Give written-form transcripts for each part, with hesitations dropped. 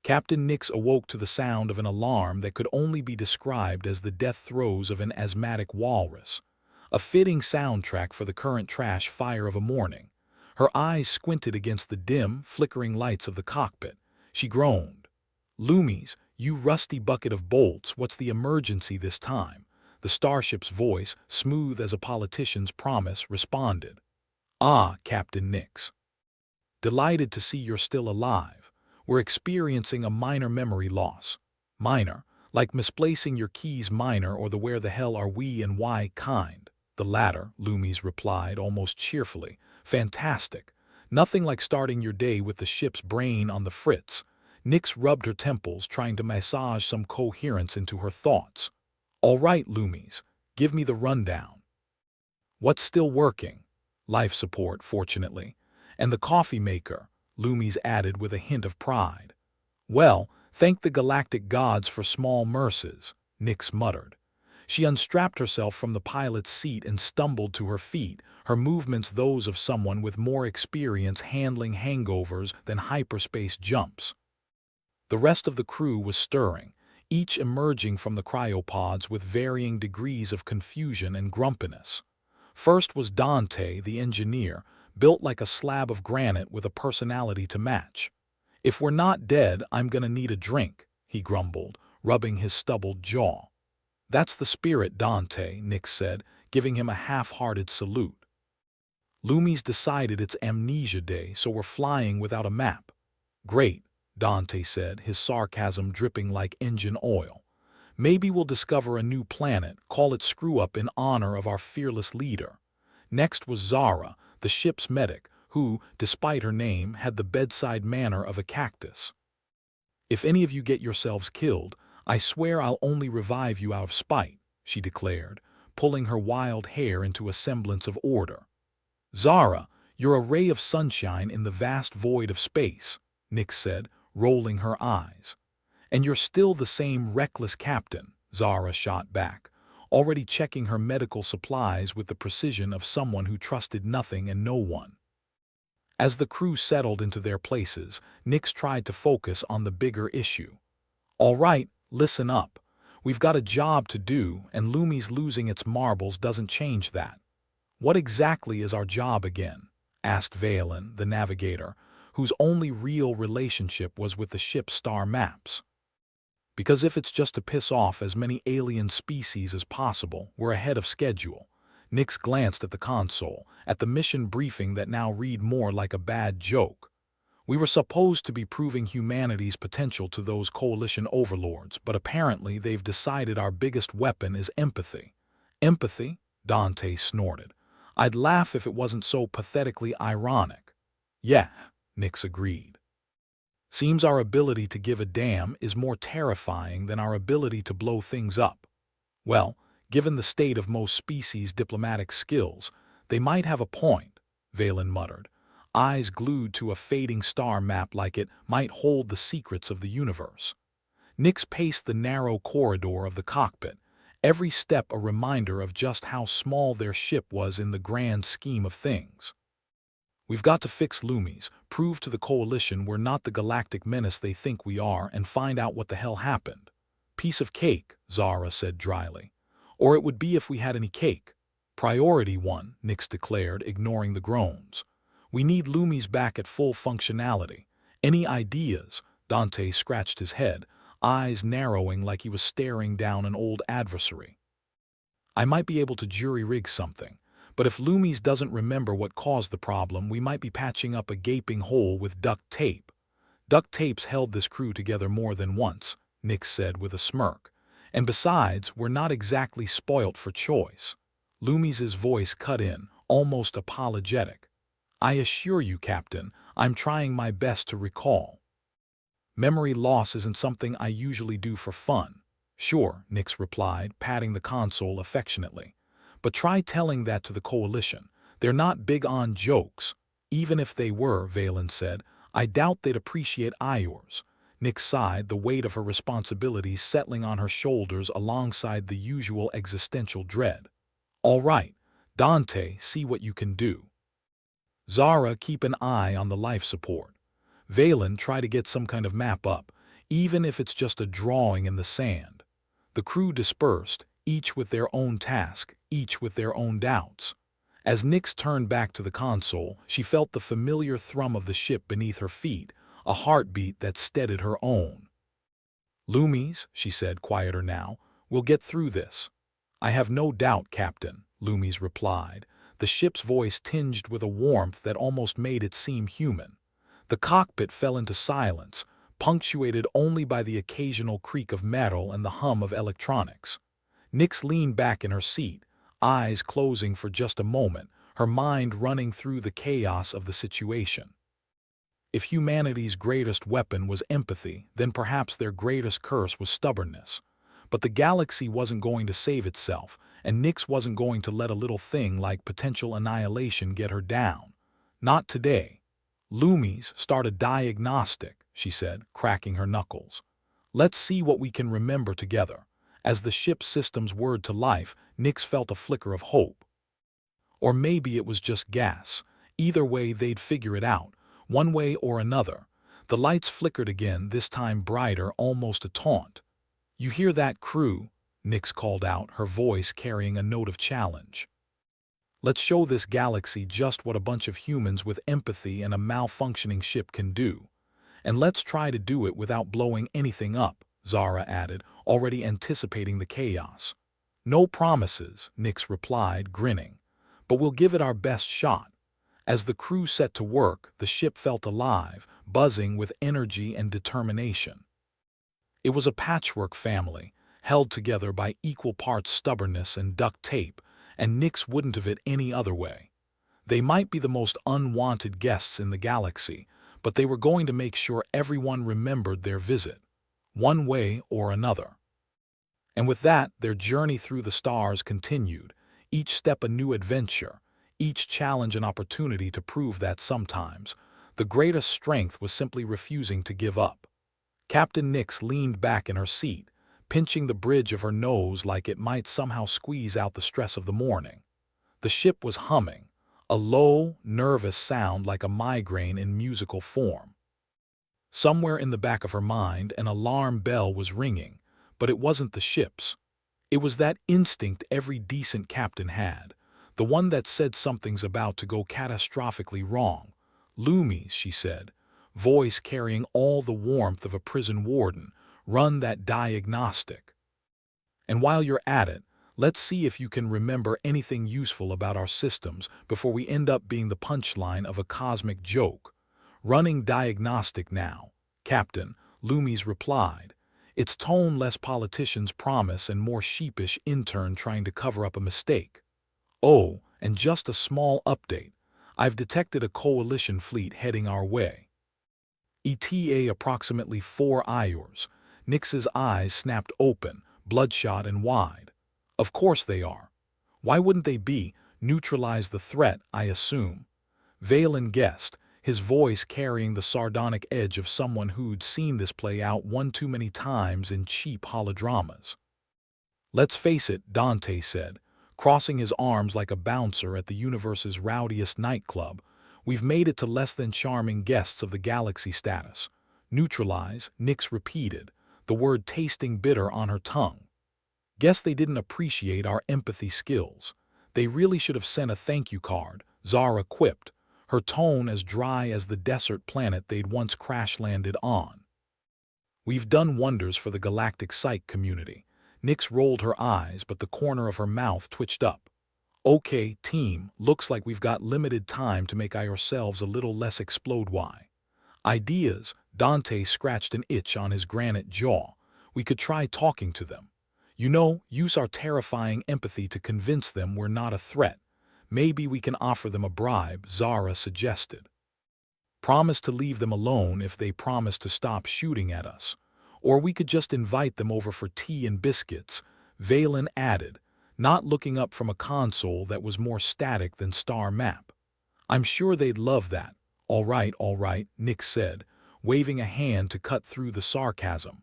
Captain Nix awoke to the sound of an alarm that could only be described as the death throes of an asthmatic walrus. A fitting soundtrack for the current trash fire of a morning. Her eyes squinted against the dim, flickering lights of the cockpit. She groaned. "Lumis, you rusty bucket of bolts, what's the emergency this time?" The starship's voice, smooth as a politician's promise, responded. "Ah, Captain Nix. Delighted to see you're still alive. We're experiencing a minor memory loss." "Minor? Like misplacing your keys minor or the where the hell are we and why kind?" "The latter," Lumis replied almost cheerfully. "Fantastic. Nothing like starting your day with the ship's brain on the fritz." Nix rubbed her temples, trying to massage some coherence into her thoughts. "All right, Lumis, give me the rundown." "What's still working?" "Life support, fortunately. And the coffee maker," Lumis added with a hint of pride. "Well, thank the galactic gods for small mercies," Nix muttered. She unstrapped herself from the pilot's seat and stumbled to her feet, her movements those of someone with more experience handling hangovers than hyperspace jumps. The rest of the crew was stirring, each emerging from the cryopods with varying degrees of confusion and grumpiness. First was Dante, the engineer, built like a slab of granite with a personality to match. "If we're not dead, I'm gonna need a drink," he grumbled, rubbing his stubbled jaw. "That's the spirit, Dante," Nix said, giving him a half-hearted salute. "Lumis decided it's amnesia day, so we're flying without a map." "Great," Dante said, his sarcasm dripping like engine oil. "Maybe we'll discover a new planet, call it Screw-Up in honor of our fearless leader." Next was Zara, the ship's medic, who, despite her name, had the bedside manner of a cactus. "If any of you get yourselves killed, I swear I'll only revive you out of spite," she declared, pulling her wild hair into a semblance of order. "Zara, you're a ray of sunshine in the vast void of space," Nix said, rolling her eyes. "And you're still the same reckless captain," Zara shot back, already checking her medical supplies with the precision of someone who trusted nothing and no one. As the crew settled into their places, Nix tried to focus on the bigger issue. "All right, listen up. We've got a job to do, and Lumis losing its marbles doesn't change that." "What exactly is our job again?" asked Valen, the navigator, whose only real relationship was with the ship's star maps. "Because if it's just to piss off as many alien species as possible, we're ahead of schedule." Nix glanced at the console, at the mission briefing that now read more like a bad joke. "We were supposed to be proving humanity's potential to those coalition overlords, but apparently they've decided our biggest weapon is empathy." "Empathy?" Dante snorted. "I'd laugh if it wasn't so pathetically ironic." "Yeah," Nix agreed. "Seems our ability to give a damn is more terrifying than our ability to blow things up." "Well, given the state of most species' diplomatic skills, they might have a point," Valen muttered, eyes glued to a fading star map like it might hold the secrets of the universe. Nix paced the narrow corridor of the cockpit, every step a reminder of just how small their ship was in the grand scheme of things. "We've got to fix Lumis, prove to the Coalition we're not the galactic menace they think we are, and find out what the hell happened." "Piece of cake," Zara said dryly. "Or it would be if we had any cake." "Priority one," Nix declared, ignoring the groans. "We need Lumis back at full functionality. Any ideas?" Dante scratched his head, eyes narrowing like he was staring down an old adversary. "I might be able to jury-rig something. But if Lumis doesn't remember what caused the problem, we might be patching up a gaping hole with duct tape." "Duct tape's held this crew together more than once," Nix said with a smirk. "And besides, we're not exactly spoilt for choice." Lumis's voice cut in, almost apologetic. "I assure you, Captain, I'm trying my best to recall." "Memory loss isn't something I usually do for fun." "Sure," Nix replied, patting the console affectionately. "But try telling that to the Coalition. They're not big on jokes." "Even if they were," Valen said, "I doubt they'd appreciate yours." Nix sighed, the weight of her responsibilities settling on her shoulders alongside the usual existential dread. "All right, Dante, see what you can do. Zara, keep an eye on the life support. Valen, try to get some kind of map up, even if it's just a drawing in the sand. The crew dispersed, each with their own task, each with their own doubts. As Nix turned back to the console, she felt the familiar thrum of the ship beneath her feet, a heartbeat that steadied her own. "Lumis," she said, quieter now, "we'll get through this." "I have no doubt, Captain," Lumis replied, the ship's voice tinged with a warmth that almost made it seem human. The cockpit fell into silence, punctuated only by the occasional creak of metal and the hum of electronics. Nix leaned back in her seat, eyes closing for just a moment, her mind running through the chaos of the situation. If humanity's greatest weapon was empathy, then perhaps their greatest curse was stubbornness. But the galaxy wasn't going to save itself, and Nix wasn't going to let a little thing like potential annihilation get her down. Not today. "Lumis, start a diagnostic," she said, cracking her knuckles. "Let's see what we can remember together." As the ship's systems whirred to life, Nix felt a flicker of hope. Or maybe it was just gas. Either way, they'd figure it out, one way or another. The lights flickered again, this time brighter, almost a taunt. "You hear that, crew?" Nix called out, her voice carrying a note of challenge. "Let's show this galaxy just what a bunch of humans with empathy and a malfunctioning ship can do. And let's try to do it without blowing anything up," Zara added, already anticipating the chaos. "No promises," Nix replied, grinning. "But we'll give it our best shot." As the crew set to work, the ship felt alive, buzzing with energy and determination. It was a patchwork family, held together by equal parts stubbornness and duct tape, and Nix wouldn't have it any other way. They might be the most unwanted guests in the galaxy, but they were going to make sure everyone remembered their visit, one way or another. And with that, their journey through the stars continued, each step a new adventure, each challenge an opportunity to prove that sometimes the greatest strength was simply refusing to give up. Captain Nix leaned back in her seat, pinching the bridge of her nose like it might somehow squeeze out the stress of the morning. The ship was humming, a low, nervous sound like a migraine in musical form. Somewhere in the back of her mind, an alarm bell was ringing, but it wasn't the ship's. It was that instinct every decent captain had, the one that said something's about to go catastrophically wrong. "Lumis," she said, voice carrying all the warmth of a prison warden, "run that diagnostic. And while you're at it, let's see if you can remember anything useful about our systems before we end up being the punchline of a cosmic joke." "Running diagnostic now, Captain," Lumis replied, its tone less politician's promise and more sheepish intern trying to cover up a mistake. "Oh, and just a small update. I've detected a coalition fleet heading our way. ETA approximately 4 hours. Nix's eyes snapped open, bloodshot and wide. "Of course they are. Why wouldn't they be? Neutralize the threat, I assume." Valen guessed, his voice carrying the sardonic edge of someone who'd seen this play out one too many times in cheap holodramas. "Let's face it," Dante said, crossing his arms like a bouncer at the universe's rowdiest nightclub, "we've made it to less than charming guests of the galaxy status." "Neutralize," Nix repeated, the word tasting bitter on her tongue. "Guess they didn't appreciate our empathy skills. They really should have sent a thank you card," Zara quipped, her tone as dry as the desert planet they'd once crash-landed on. "We've done wonders for the galactic psych community." Nix rolled her eyes, but the corner of her mouth twitched up. "Okay, team, looks like we've got limited time to make ourselves a little less explode. Why? Ideas?" Dante scratched an itch on his granite jaw. "We could try talking to them. You know, use our terrifying empathy to convince them we're not a threat. Maybe we can offer them a bribe," Zara suggested. "Promise to leave them alone if they promise to stop shooting at us. Or we could just invite them over for tea and biscuits," Valen added, not looking up from a console that was more static than star map. "I'm sure they'd love that." All right, Nix said, waving a hand to cut through the sarcasm.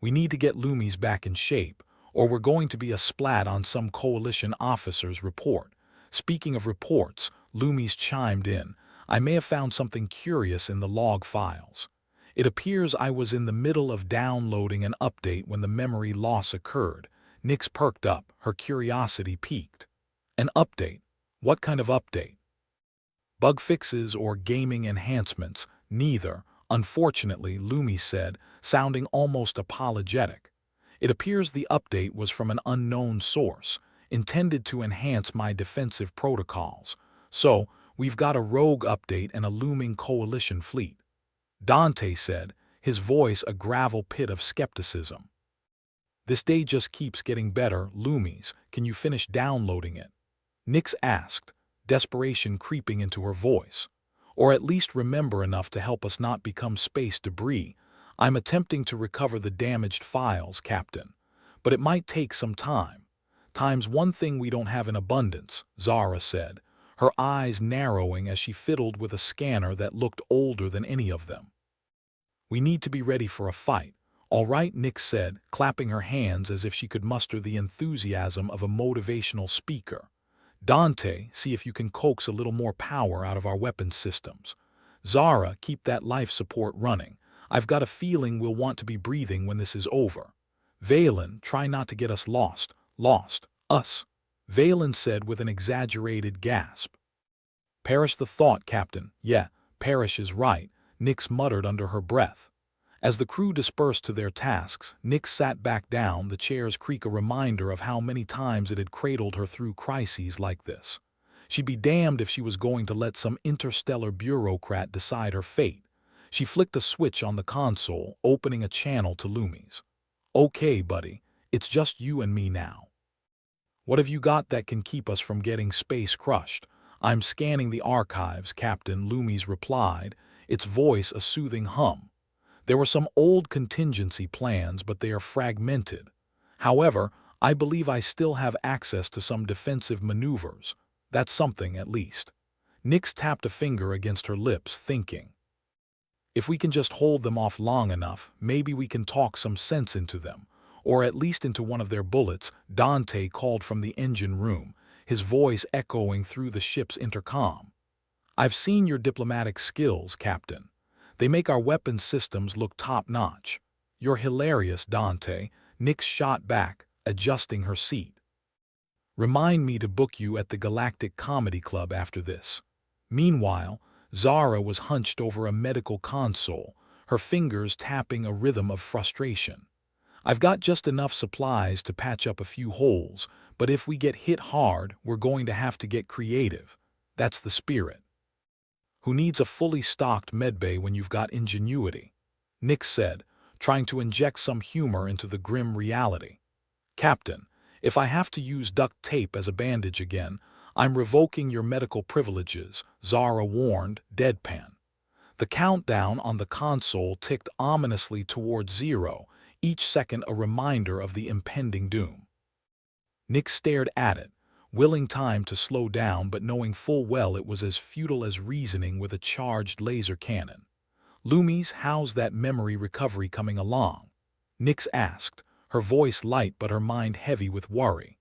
"We need to get Lumis back in shape, or we're going to be a splat on some coalition officer's report." "Speaking of reports," Lumis chimed in, "I may have found something curious in the log files." It appears I was in the middle of downloading an update when the memory loss occurred. Nyx perked up, her curiosity piqued. An update? What kind of update? Bug fixes or gaming enhancements? Neither, unfortunately, Lumis said, sounding almost apologetic. It appears the update was from an unknown source, intended to enhance my defensive protocols. So, we've got a rogue update and a looming coalition fleet. Dante said, his voice a gravel pit of skepticism. This day just keeps getting better, Lumis. Can you finish downloading it? Nyx asked, desperation creeping into her voice. Or at least remember enough to help us not become space debris. I'm attempting to recover the damaged files, Captain. But it might take some time. Time's one thing we don't have in abundance, Zara said, her eyes narrowing as she fiddled with a scanner that looked older than any of them. We need to be ready for a fight. All right, Nyx said, clapping her hands as if she could muster the enthusiasm of a motivational speaker. Dante, see if you can coax a little more power out of our weapons systems. Zara, keep that life support running. I've got a feeling we'll want to be breathing when this is over. Valen, try not to get us lost. Lost. Us. Valen said with an exaggerated gasp. Perish the thought, Captain. Yeah, Perish is right, Nyx muttered under her breath. As the crew dispersed to their tasks, Nyx sat back down, the chair's creak a reminder of how many times it had cradled her through crises like this. She'd be damned if she was going to let some interstellar bureaucrat decide her fate. She flicked a switch on the console, opening a channel to Lumis. Okay, buddy, it's just you and me now. What have you got that can keep us from getting space crushed? I'm scanning the archives, Captain, Lumis replied, its voice a soothing hum. There were some old contingency plans, but they are fragmented. However, I believe I still have access to some defensive maneuvers. That's something, at least. Nyx tapped a finger against her lips, thinking. If we can just hold them off long enough, maybe we can talk some sense into them. Or at least into one of their bullets, Dante called from the engine room, his voice echoing through the ship's intercom. I've seen your diplomatic skills, Captain. They make our weapons systems look top-notch. You're hilarious, Dante, Nyx shot back, adjusting her seat. Remind me to book you at the Galactic Comedy Club after this. Meanwhile, Zara was hunched over a medical console, her fingers tapping a rhythm of frustration. I've got just enough supplies to patch up a few holes, but if we get hit hard, we're going to have to get creative. That's the spirit. Who needs a fully stocked medbay when you've got ingenuity? Nyx said, trying to inject some humor into the grim reality. Captain, if I have to use duct tape as a bandage again, I'm revoking your medical privileges, Zara warned, deadpan. The countdown on the console ticked ominously toward 0, each second a reminder of the impending doom. Nyx stared at it, willing time to slow down but knowing full well it was as futile as reasoning with a charged laser cannon. Lumis, how's that memory recovery coming along? Nyx asked, her voice light but her mind heavy with worry.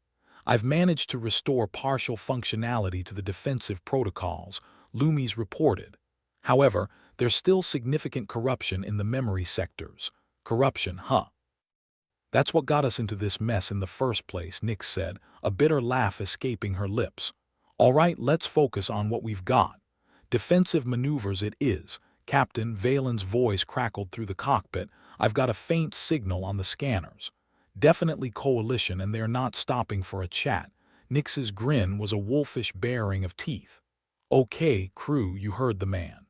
I've managed to restore partial functionality to the defensive protocols, Lumis reported. However, there's still significant corruption in the memory sectors. Corruption, huh? That's what got us into this mess in the first place, Nyx said, a bitter laugh escaping her lips. All right, let's focus on what we've got. Defensive maneuvers it is. Captain, Valen's voice crackled through the cockpit. I've got a faint signal on the scanners. Definitely coalition, and they're not stopping for a chat. Nyx's grin was a wolfish baring of teeth. Okay, crew, you heard the man.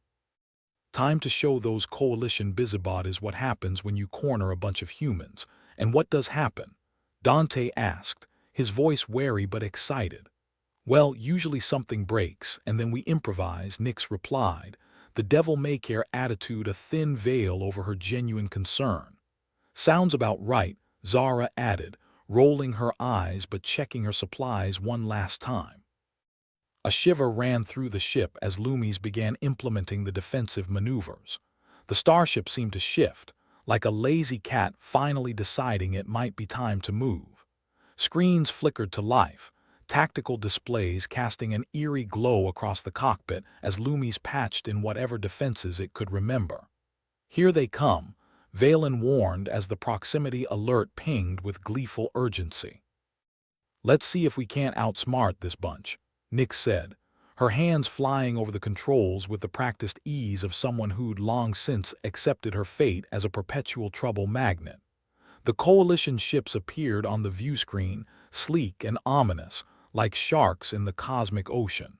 Time to show those coalition busybod is what happens when you corner a bunch of humans. And what does happen? Dante asked, his voice wary but excited. Well, usually something breaks, and then we improvise, Nyx replied, the devil-may-care attitude a thin veil over her genuine concern. Sounds about right, Zara added, rolling her eyes but checking her supplies one last time. A shiver ran through the ship as Lumis began implementing the defensive maneuvers. The starship seemed to shift, like a lazy cat finally deciding it might be time to move. Screens flickered to life, tactical displays casting an eerie glow across the cockpit as Lumis patched in whatever defenses it could remember. Here they come, Valen warned as the proximity alert pinged with gleeful urgency. Let's see if we can't outsmart this bunch, Nyx said, her hands flying over the controls with the practiced ease of someone who'd long since accepted her fate as a perpetual trouble magnet. The coalition ships appeared on the view screen, sleek and ominous, like sharks in the cosmic ocean,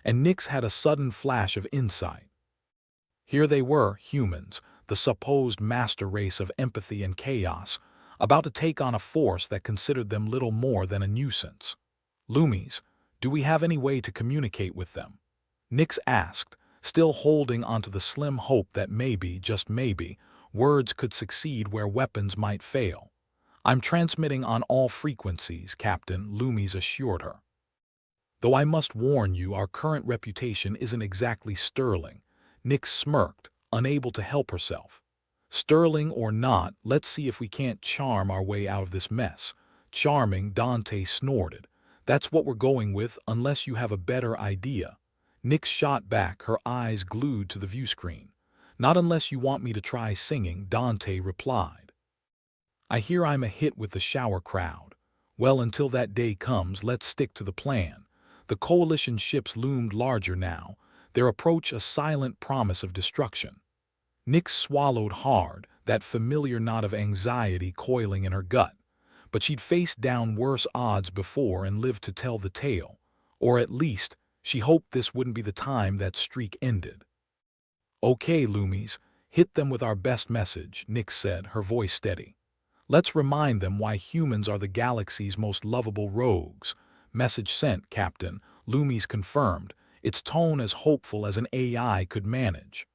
and Nyx had a sudden flash of insight. Here they were, humans, the supposed master race of empathy and chaos, about to take on a force that considered them little more than a nuisance. Lumis, do we have any way to communicate with them? Nyx asked, still holding onto the slim hope that maybe, just maybe, words could succeed where weapons might fail. I'm transmitting on all frequencies, Captain, Lumis assured her. Though I must warn you, our current reputation isn't exactly sterling. Nyx smirked, unable to help herself. Sterling or not, let's see if we can't charm our way out of this mess. Charming, Dante snorted. That's what we're going with, unless you have a better idea. Nyx shot back, her eyes glued to the view screen. Not unless you want me to try singing, Dante replied. I hear I'm a hit with the shower crowd. Well, until that day comes, let's stick to the plan. The coalition ships loomed larger now, their approach a silent promise of destruction. Nyx swallowed hard, that familiar knot of anxiety coiling in her gut. But she'd faced down worse odds before and lived to tell the tale. Or at least, she hoped this wouldn't be the time that streak ended. Okay, Lumis, hit them with our best message, Nyx said, her voice steady. Let's remind them why humans are the galaxy's most lovable rogues. Message sent, Captain, Lumis confirmed, its tone as hopeful as an AI could manage.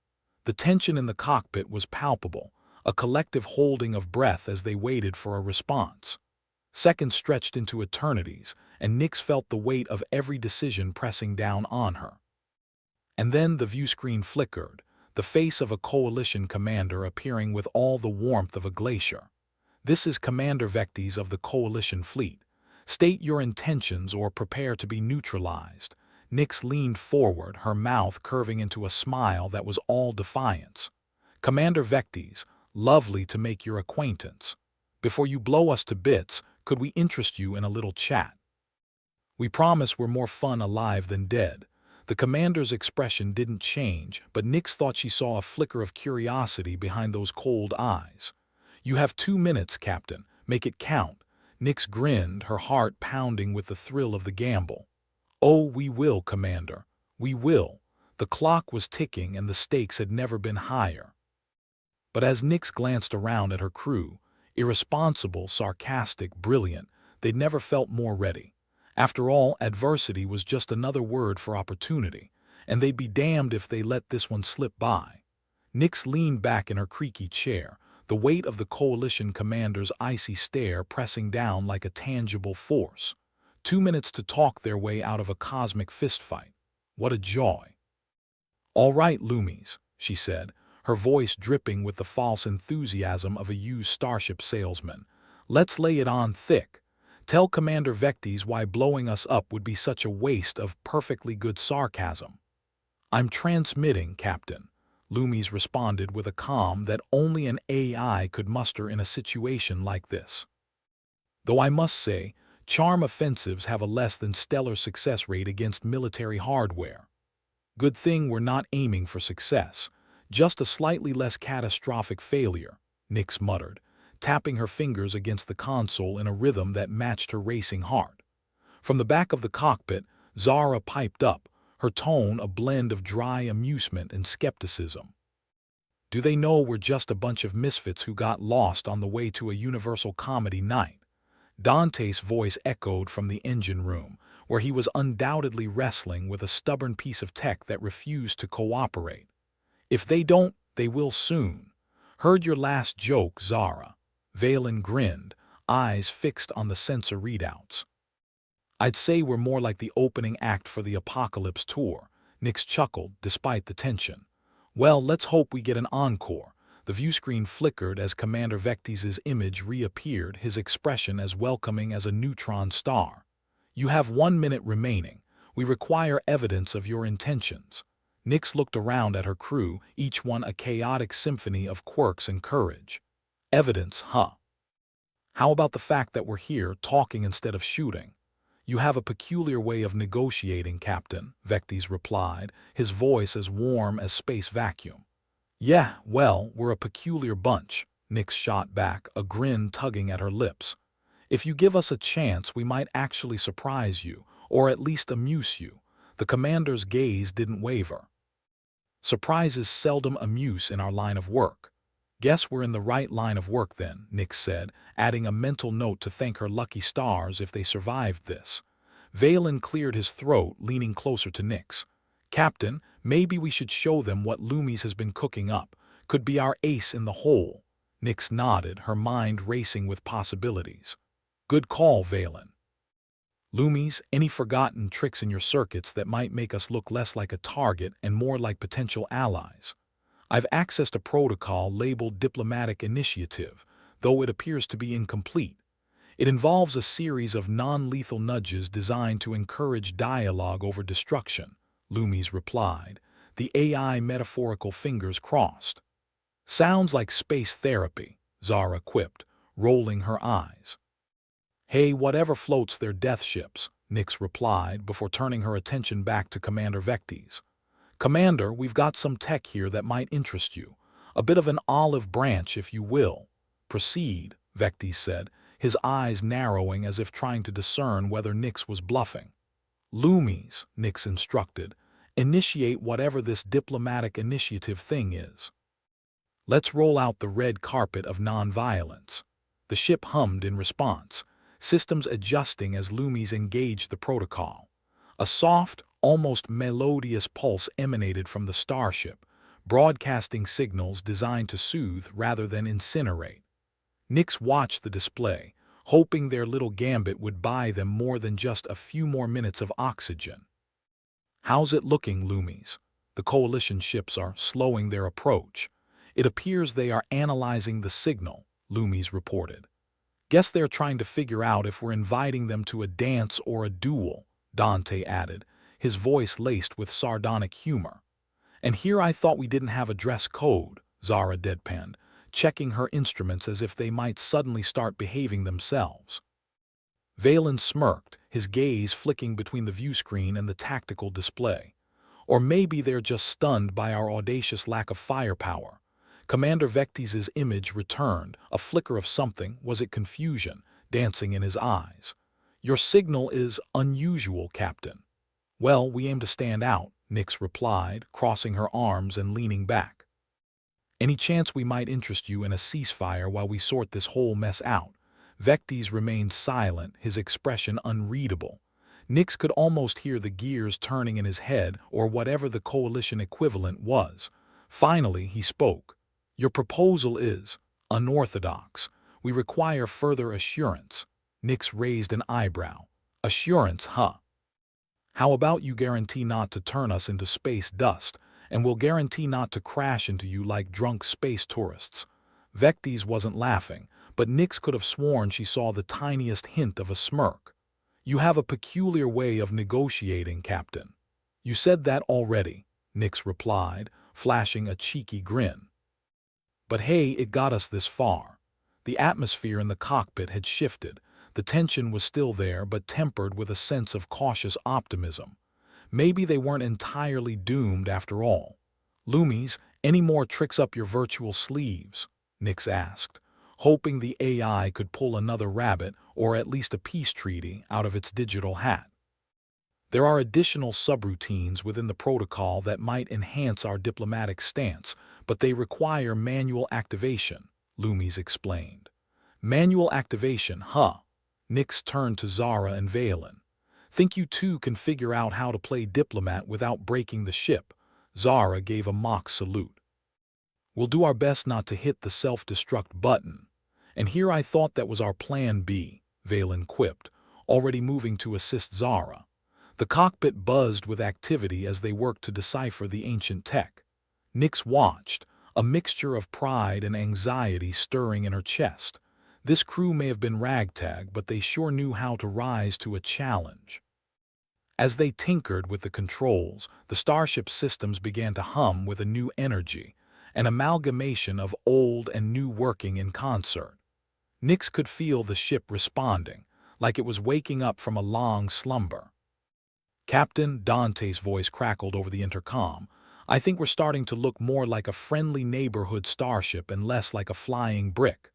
The tension in the cockpit was palpable, a collective holding of breath as they waited for a response. Seconds stretched into eternities, and Nyx felt the weight of every decision pressing down on her. And then the view screen flickered, the face of a coalition commander appearing with all the warmth of a glacier. This is Commander Vectis of the coalition fleet. State your intentions or prepare to be neutralized. Nyx leaned forward, her mouth curving into a smile that was all defiance. Commander Vectis, lovely to make your acquaintance. Before you blow us to bits, could we interest you in a little chat? We promise we're more fun alive than dead. The commander's expression didn't change, but Nyx thought she saw a flicker of curiosity behind those cold eyes. You have 2 minutes, Captain. Make it count. Nyx grinned, her heart pounding with the thrill of the gamble. Oh, we will, Commander. We will. The clock was ticking and the stakes had never been higher. But as Nyx glanced around at her crew, irresponsible, sarcastic, brilliant, they'd never felt more ready. After all, adversity was just another word for opportunity, and they'd be damned if they let this one slip by. Nyx leaned back in her creaky chair, the weight of the coalition commander's icy stare pressing down like a tangible force. 2 minutes to talk their way out of a cosmic fistfight. What a joy. All right, Lumis, she said, her voice dripping with the false enthusiasm of a used starship salesman. Let's lay it on thick. Tell Commander Vectis why blowing us up would be such a waste of perfectly good sarcasm. I'm transmitting, Captain, Lumis responded with a calm that only an AI could muster in a situation like this. Though I must say, charm offensives have a less than stellar success rate against military hardware. Good thing we're not aiming for success, just a slightly less catastrophic failure, Nyx muttered, tapping her fingers against the console in a rhythm that matched her racing heart. From the back of the cockpit, Zara piped up, her tone a blend of dry amusement and skepticism. Do they know we're just a bunch of misfits who got lost on the way to a Universal comedy night? Dante's voice echoed from the engine room, where he was undoubtedly wrestling with a stubborn piece of tech that refused to cooperate. If they don't, they will soon. Heard your last joke, Zara. Valen grinned, eyes fixed on the sensor readouts. I'd say we're more like the opening act for the Apocalypse tour, Nyx chuckled despite the tension. Well, let's hope we get an encore. The view screen flickered as Commander Vectis' image reappeared, his expression as welcoming as a neutron star. You have 1 minute remaining. We require evidence of your intentions. Nix looked around at her crew, each one a chaotic symphony of quirks and courage. Evidence, huh? How about the fact that we're here talking instead of shooting? You have a peculiar way of negotiating, Captain, Vectes replied, his voice as warm as space vacuum. Yeah, well, we're a peculiar bunch, Nix shot back, a grin tugging at her lips. If you give us a chance, we might actually surprise you, or at least amuse you. The commander's gaze didn't waver. Surprises seldom amuse in our line of work. Guess we're in the right line of work then, Nix said, adding a mental note to thank her lucky stars if they survived this. Valen cleared his throat, leaning closer to Nix. Captain, maybe we should show them what Lumis has been cooking up. Could be our ace in the hole. Nix nodded, her mind racing with possibilities. Good call, Valen. Lumis, any forgotten tricks in your circuits that might make us look less like a target and more like potential allies? I've accessed a protocol labeled Diplomatic Initiative, though it appears to be incomplete. It involves a series of non-lethal nudges designed to encourage dialogue over destruction, Lumis replied, the AI metaphorical fingers crossed. Sounds like space therapy, Zara quipped, rolling her eyes. Hey, whatever floats their death ships, Nix replied before turning her attention back to Commander Vectes. Commander, we've got some tech here that might interest you. A bit of an olive branch, if you will. Proceed, Vectes said, his eyes narrowing as if trying to discern whether Nix was bluffing. Lumis, Nix instructed, initiate whatever this diplomatic initiative thing is. Let's roll out the red carpet of nonviolence. The ship hummed in response, systems adjusting as Lumis engaged the protocol. A soft, almost melodious pulse emanated from the starship, broadcasting signals designed to soothe rather than incinerate. Nix watched the display, hoping their little gambit would buy them more than just a few more minutes of oxygen. How's it looking, Lumis? The coalition ships are slowing their approach. It appears they are analyzing the signal, Lumis reported. Guess they're trying to figure out if we're inviting them to a dance or a duel, Dante added, his voice laced with sardonic humor. And here I thought we didn't have a dress code, Zara deadpanned, checking her instruments as if they might suddenly start behaving themselves. Valen smirked, his gaze flicking between the viewscreen and the tactical display. Or maybe they're just stunned by our audacious lack of firepower. Commander Vectes' image returned, a flicker of something, was it confusion, dancing in his eyes. Your signal is unusual, Captain. Well, we aim to stand out, Nix replied, crossing her arms and leaning back. Any chance we might interest you in a ceasefire while we sort this whole mess out? Vectes remained silent, his expression unreadable. Nix could almost hear the gears turning in his head or whatever the coalition equivalent was. Finally, he spoke. Your proposal is unorthodox. We require further assurance. Nix raised an eyebrow. Assurance, huh? How about you guarantee not to turn us into space dust, and we'll guarantee not to crash into you like drunk space tourists? Vectes wasn't laughing, but Nix could have sworn she saw the tiniest hint of a smirk. You have a peculiar way of negotiating, Captain. You said that already, Nix replied, flashing a cheeky grin. But hey, it got us this far. The atmosphere in the cockpit had shifted. The tension was still there, but tempered with a sense of cautious optimism. Maybe they weren't entirely doomed after all. Lumis, any more tricks up your virtual sleeves? Nix asked, hoping the AI could pull another rabbit or at least a peace treaty out of its digital hat. There are additional subroutines within the protocol that might enhance our diplomatic stance, but they require manual activation, Lumis explained. Manual activation, huh? Nix turned to Zara and Valen. Think you two can figure out how to play diplomat without breaking the ship? Zara gave a mock salute. We'll do our best not to hit the self-destruct button. And here I thought that was our plan B, Valen quipped, already moving to assist Zara. The cockpit buzzed with activity as they worked to decipher the ancient tech. Nix watched, a mixture of pride and anxiety stirring in her chest. This crew may have been ragtag, but they sure knew how to rise to a challenge. As they tinkered with the controls, the starship's systems began to hum with a new energy, an amalgamation of old and new working in concert. Nix could feel the ship responding, like it was waking up from a long slumber. "Captain," Dante's voice crackled over the intercom, "I think we're starting to look more like a friendly neighborhood starship and less like a flying brick."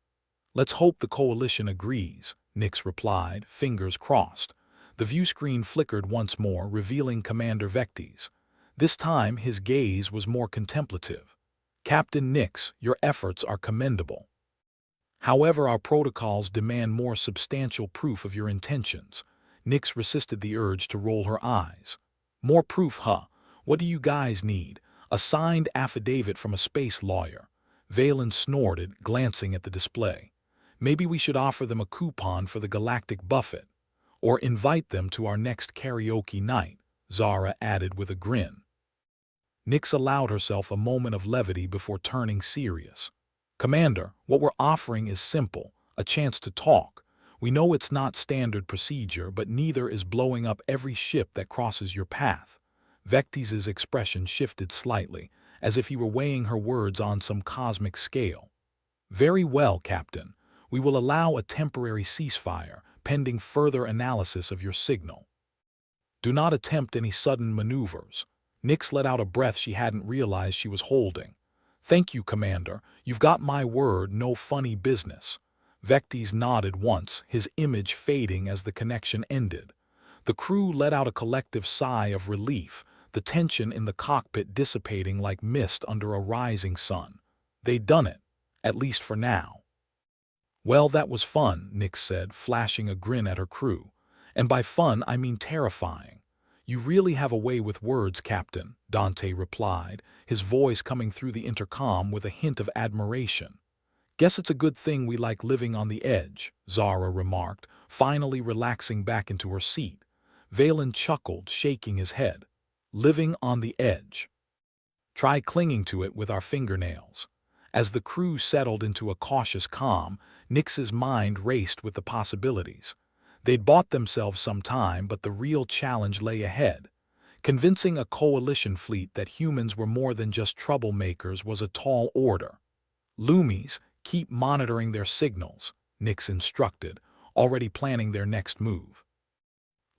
"Let's hope the coalition agrees," Nix replied, fingers crossed. The view screen flickered once more, revealing Commander Vectes. This time his gaze was more contemplative. "Captain Nix, your efforts are commendable. However, our protocols demand more substantial proof of your intentions." Nix resisted the urge to roll her eyes. "More proof, huh? What do you guys need? A signed affidavit from a space lawyer?" Valen snorted, glancing at the display. "Maybe we should offer them a coupon for the Galactic Buffet. Or invite them to our next karaoke night," Zara added with a grin. Nix allowed herself a moment of levity before turning serious. "Commander, what we're offering is simple, a chance to talk. We know it's not standard procedure, but neither is blowing up every ship that crosses your path." Vectes' expression shifted slightly, as if he were weighing her words on some cosmic scale. "Very well, Captain. We will allow a temporary ceasefire, pending further analysis of your signal. Do not attempt any sudden maneuvers." Nix let out a breath she hadn't realized she was holding. "Thank you, Commander. You've got my word, no funny business." Vectes nodded once, his image fading as the connection ended. The crew let out a collective sigh of relief, the tension in the cockpit dissipating like mist under a rising sun. They'd done it, at least for now. "Well, that was fun," Nix said, flashing a grin at her crew. "And by fun, I mean terrifying." "You really have a way with words, Captain," Dante replied, his voice coming through the intercom with a hint of admiration. "Guess it's a good thing we like living on the edge," Zara remarked, finally relaxing back into her seat. Valen chuckled, shaking his head. "Living on the edge. Try clinging to it with our fingernails." As the crew settled into a cautious calm, Nix's mind raced with the possibilities. They'd bought themselves some time, but the real challenge lay ahead. Convincing a coalition fleet that humans were more than just troublemakers was a tall order. "Lumis, keep monitoring their signals," Nix instructed, already planning their next move.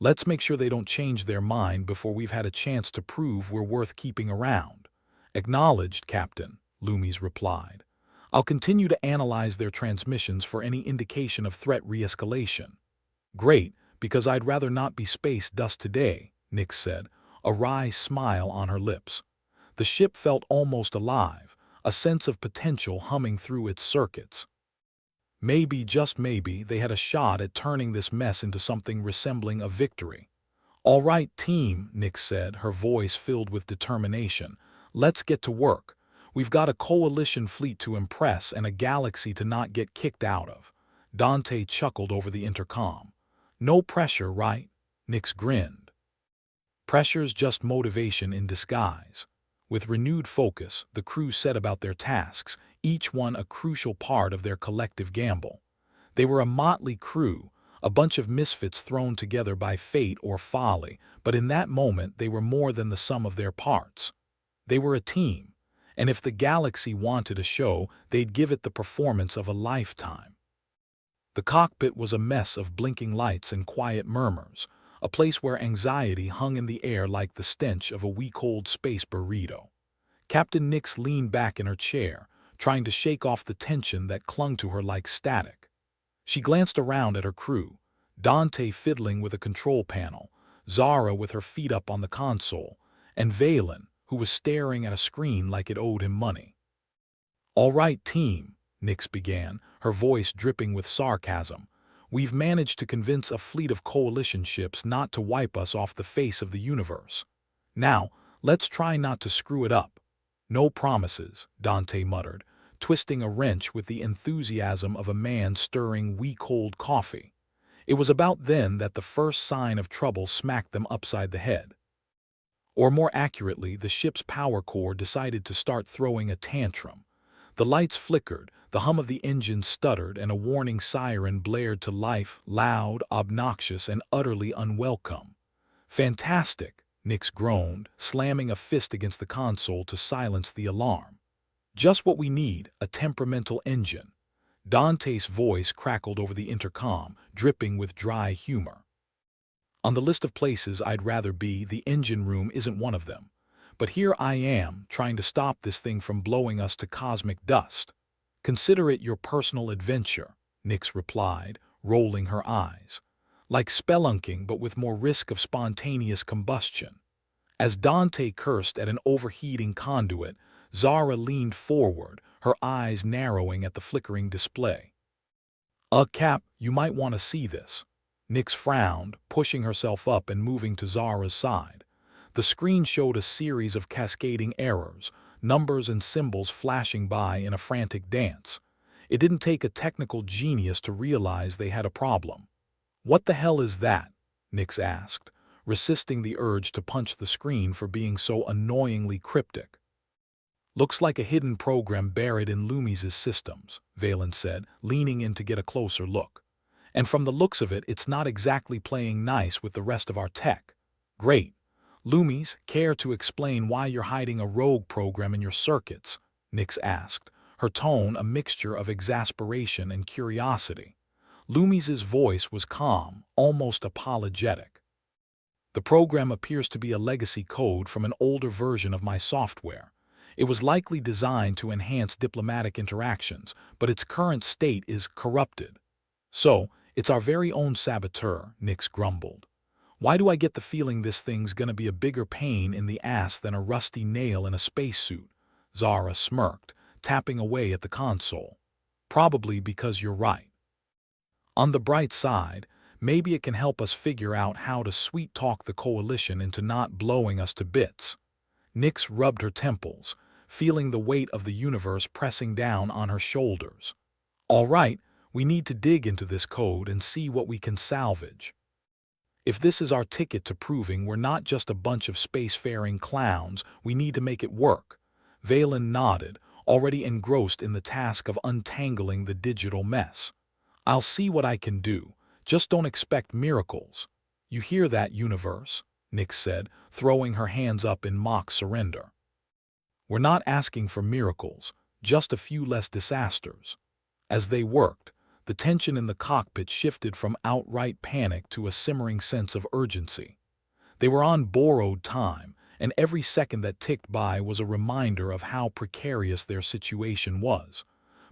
"Let's make sure they don't change their mind before we've had a chance to prove we're worth keeping around." "Acknowledged, Captain," Lumis replied. "I'll continue to analyze their transmissions for any indication of threat re-escalation." "Great, because I'd rather not be space dust today," Nix said, a wry smile on her lips. The ship felt almost alive, a sense of potential humming through its circuits. Maybe, just maybe, they had a shot at turning this mess into something resembling a victory. "All right, team," Nix said, her voice filled with determination. "Let's get to work. We've got a coalition fleet to impress and a galaxy to not get kicked out of." Dante chuckled over the intercom. "No pressure, right?" Nix grinned. "Pressure's just motivation in disguise." With renewed focus, the crew set about their tasks, each one a crucial part of their collective gamble. They were a motley crew, a bunch of misfits thrown together by fate or folly, but in that moment they were more than the sum of their parts. They were a team, and if the galaxy wanted a show, they'd give it the performance of a lifetime. The cockpit was a mess of blinking lights and quiet murmurs, a place where anxiety hung in the air like the stench of a week-old space burrito. Captain Nix leaned back in her chair, trying to shake off the tension that clung to her like static. She glanced around at her crew, Dante fiddling with a control panel, Zara with her feet up on the console, and Valen, who was staring at a screen like it owed him money. "All right, team," Nix began, her voice dripping with sarcasm. "We've managed to convince a fleet of coalition ships not to wipe us off the face of the universe. Now, let's try not to screw it up." "No promises," Dante muttered, twisting a wrench with the enthusiasm of a man stirring week-old coffee. It was about then that the first sign of trouble smacked them upside the head. Or more accurately, the ship's power core decided to start throwing a tantrum. The lights flickered, the hum of the engine stuttered, and a warning siren blared to life, loud, obnoxious, and utterly unwelcome. Fantastic, Nix groaned, slamming a fist against the console to silence the alarm. Just what we need, a temperamental engine. Dante's voice crackled over the intercom, dripping with dry humor. On the list of places I'd rather be, the engine room isn't one of them. But here I am, trying to stop this thing from blowing us to cosmic dust. Consider it your personal adventure, Nix replied, rolling her eyes. Like spelunking, but with more risk of spontaneous combustion. As Dante cursed at an overheating conduit, Zara leaned forward, her eyes narrowing at the flickering display. Cap, you might want to see this. Nix frowned, pushing herself up and moving to Zara's side. The screen showed a series of cascading errors, numbers and symbols flashing by in a frantic dance. It didn't take a technical genius to realize they had a problem. What the hell is that? Nix asked, resisting the urge to punch the screen for being so annoyingly cryptic. Looks like a hidden program buried in Lumis' systems, Valen said, leaning in to get a closer look. And from the looks of it, it's not exactly playing nice with the rest of our tech. Great. Lumis, care to explain why you're hiding a rogue program in your circuits? Nix asked, her tone a mixture of exasperation and curiosity. Lumis' voice was calm, almost apologetic. The program appears to be a legacy code from an older version of my software. It was likely designed to enhance diplomatic interactions, but its current state is corrupted. So, it's our very own saboteur, Nix grumbled. Why do I get the feeling this thing's gonna be a bigger pain in the ass than a rusty nail in a spacesuit? Zara smirked, tapping away at the console. Probably because you're right. On the bright side, maybe it can help us figure out how to sweet-talk the coalition into not blowing us to bits. Nix rubbed her temples, feeling the weight of the universe pressing down on her shoulders. All right, we need to dig into this code and see what we can salvage. If this is our ticket to proving we're not just a bunch of spacefaring clowns, we need to make it work. Valen nodded, already engrossed in the task of untangling the digital mess. I'll see what I can do. Just don't expect miracles. You hear that, universe? Nix said, throwing her hands up in mock surrender. We're not asking for miracles, just a few less disasters. As they worked, the tension in the cockpit shifted from outright panic to a simmering sense of urgency. They were on borrowed time, and every second that ticked by was a reminder of how precarious their situation was.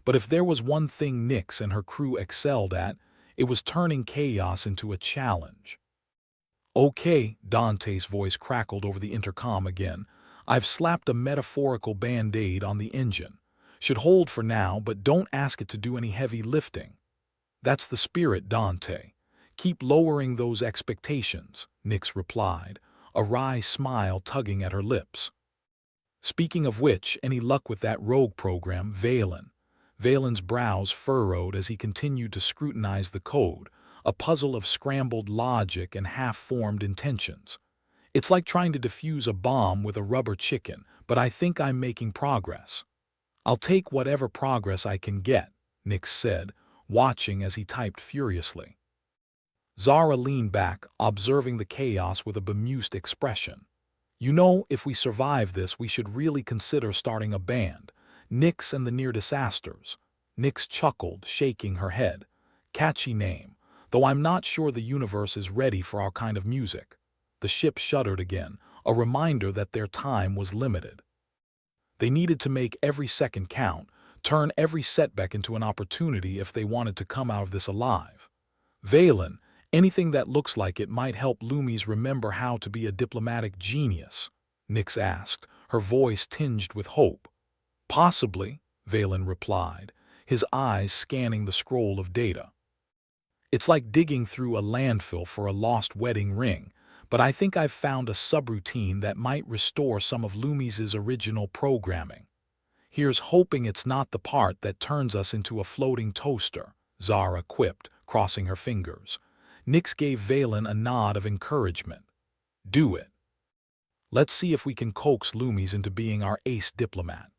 But if there was one thing Nix and her crew excelled at, it was turning chaos into a challenge. Okay, Dante's voice crackled over the intercom again. I've slapped a metaphorical band-aid on the engine. Should hold for now, but don't ask it to do any heavy lifting. That's the spirit, Dante. Keep lowering those expectations, Nix replied, a wry smile tugging at her lips. Speaking of which, any luck with that rogue program, Valen? Valen's brows furrowed as he continued to scrutinize the code, a puzzle of scrambled logic and half-formed intentions. It's like trying to defuse a bomb with a rubber chicken, but I think I'm making progress. I'll take whatever progress I can get, Nix said, watching as he typed furiously. Zara leaned back, observing the chaos with a bemused expression. You know, if we survive this, we should really consider starting a band. Nix and the Near Disasters. Nix chuckled, shaking her head. Catchy name, though I'm not sure the universe is ready for our kind of music. The ship shuddered again, a reminder that their time was limited. They needed to make every second count, turn every setback into an opportunity if they wanted to come out of this alive. Valen, anything that looks like it might help Lumis remember how to be a diplomatic genius, Nix asked, her voice tinged with hope. Possibly, Valen replied, his eyes scanning the scroll of data. It's like digging through a landfill for a lost wedding ring, but I think I've found a subroutine that might restore some of Lumis' original programming. Here's hoping it's not the part that turns us into a floating toaster, Zara quipped, crossing her fingers. Nix gave Valen a nod of encouragement. Do it. Let's see if we can coax Lumis into being our ace diplomat.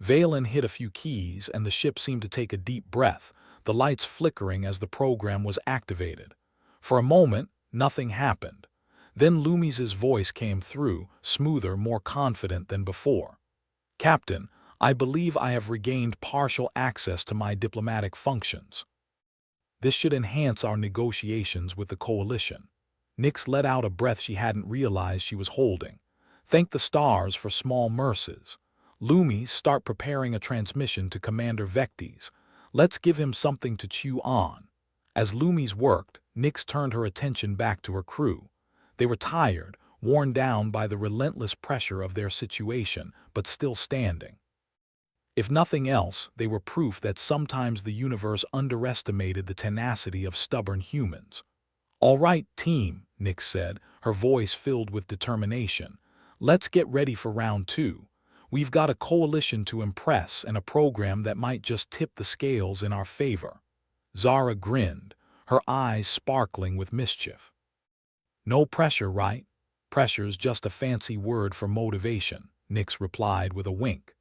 Valen hit a few keys and the ship seemed to take a deep breath, the lights flickering as the program was activated. For a moment, nothing happened. Then Lumis's voice came through, smoother, more confident than before. "Captain, I believe I have regained partial access to my diplomatic functions. This should enhance our negotiations with the coalition." Nyx let out a breath she hadn't realized she was holding. "Thank the stars for small mercies. Lumis, start preparing a transmission to Commander Vectes. Let's give him something to chew on." As Lumis worked, Nyx turned her attention back to her crew. They were tired, worn down by the relentless pressure of their situation, but still standing. If nothing else, they were proof that sometimes the universe underestimated the tenacity of stubborn humans. "All right, team," Nyx said, her voice filled with determination. "Let's get ready for round 2. We've got a coalition to impress and a program that might just tip the scales in our favor." Zara grinned, her eyes sparkling with mischief. "No pressure, right?" "Pressure's just a fancy word for motivation," Nyx replied with a wink.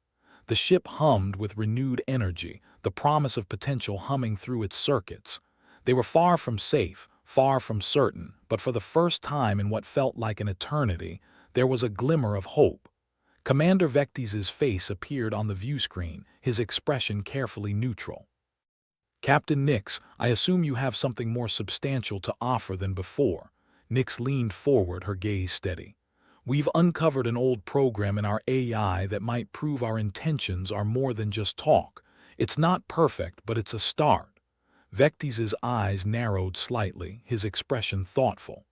The ship hummed with renewed energy, the promise of potential humming through its circuits. They were far from safe, far from certain, but for the first time in what felt like an eternity, there was a glimmer of hope. Commander Vectes's face appeared on the viewscreen, his expression carefully neutral. "Captain Nyx, I assume you have something more substantial to offer than before." Nyx leaned forward, her gaze steady. "We've uncovered an old program in our AI that might prove our intentions are more than just talk. It's not perfect, but it's a start." Vectes's eyes narrowed slightly, his expression thoughtful.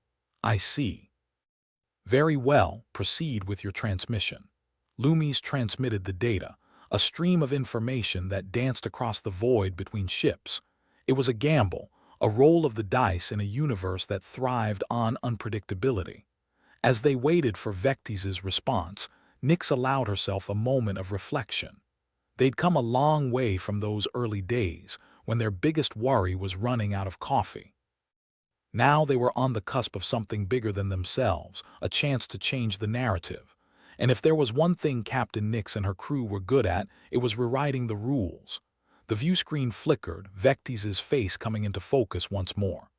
"I see. Very well, proceed with your transmission." Lumis transmitted the data, a stream of information that danced across the void between ships. It was a gamble, a roll of the dice in a universe that thrived on unpredictability. As they waited for Vectes's response, Nyx allowed herself a moment of reflection. They'd come a long way from those early days, when their biggest worry was running out of coffee. Now they were on the cusp of something bigger than themselves, a chance to change the narrative. And if there was one thing Captain Nyx and her crew were good at, it was rewriting the rules. The viewscreen flickered, Vectes's face coming into focus once more.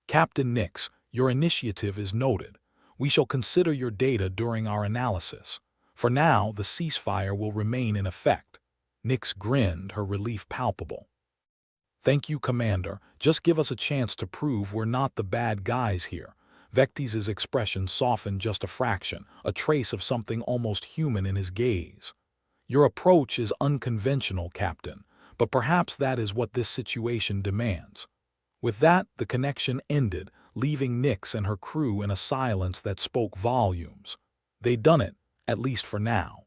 "Captain Nyx, your initiative is noted. We shall consider your data during our analysis. For now, the ceasefire will remain in effect." Nyx grinned, her relief palpable. "Thank you, Commander. Just give us a chance to prove we're not the bad guys here." Vectes's expression softened just a fraction, a trace of something almost human in his gaze. "Your approach is unconventional, Captain, but perhaps that is what this situation demands." With that, the connection ended, leaving Nyx and her crew in a silence that spoke volumes. They'd done it, at least for now.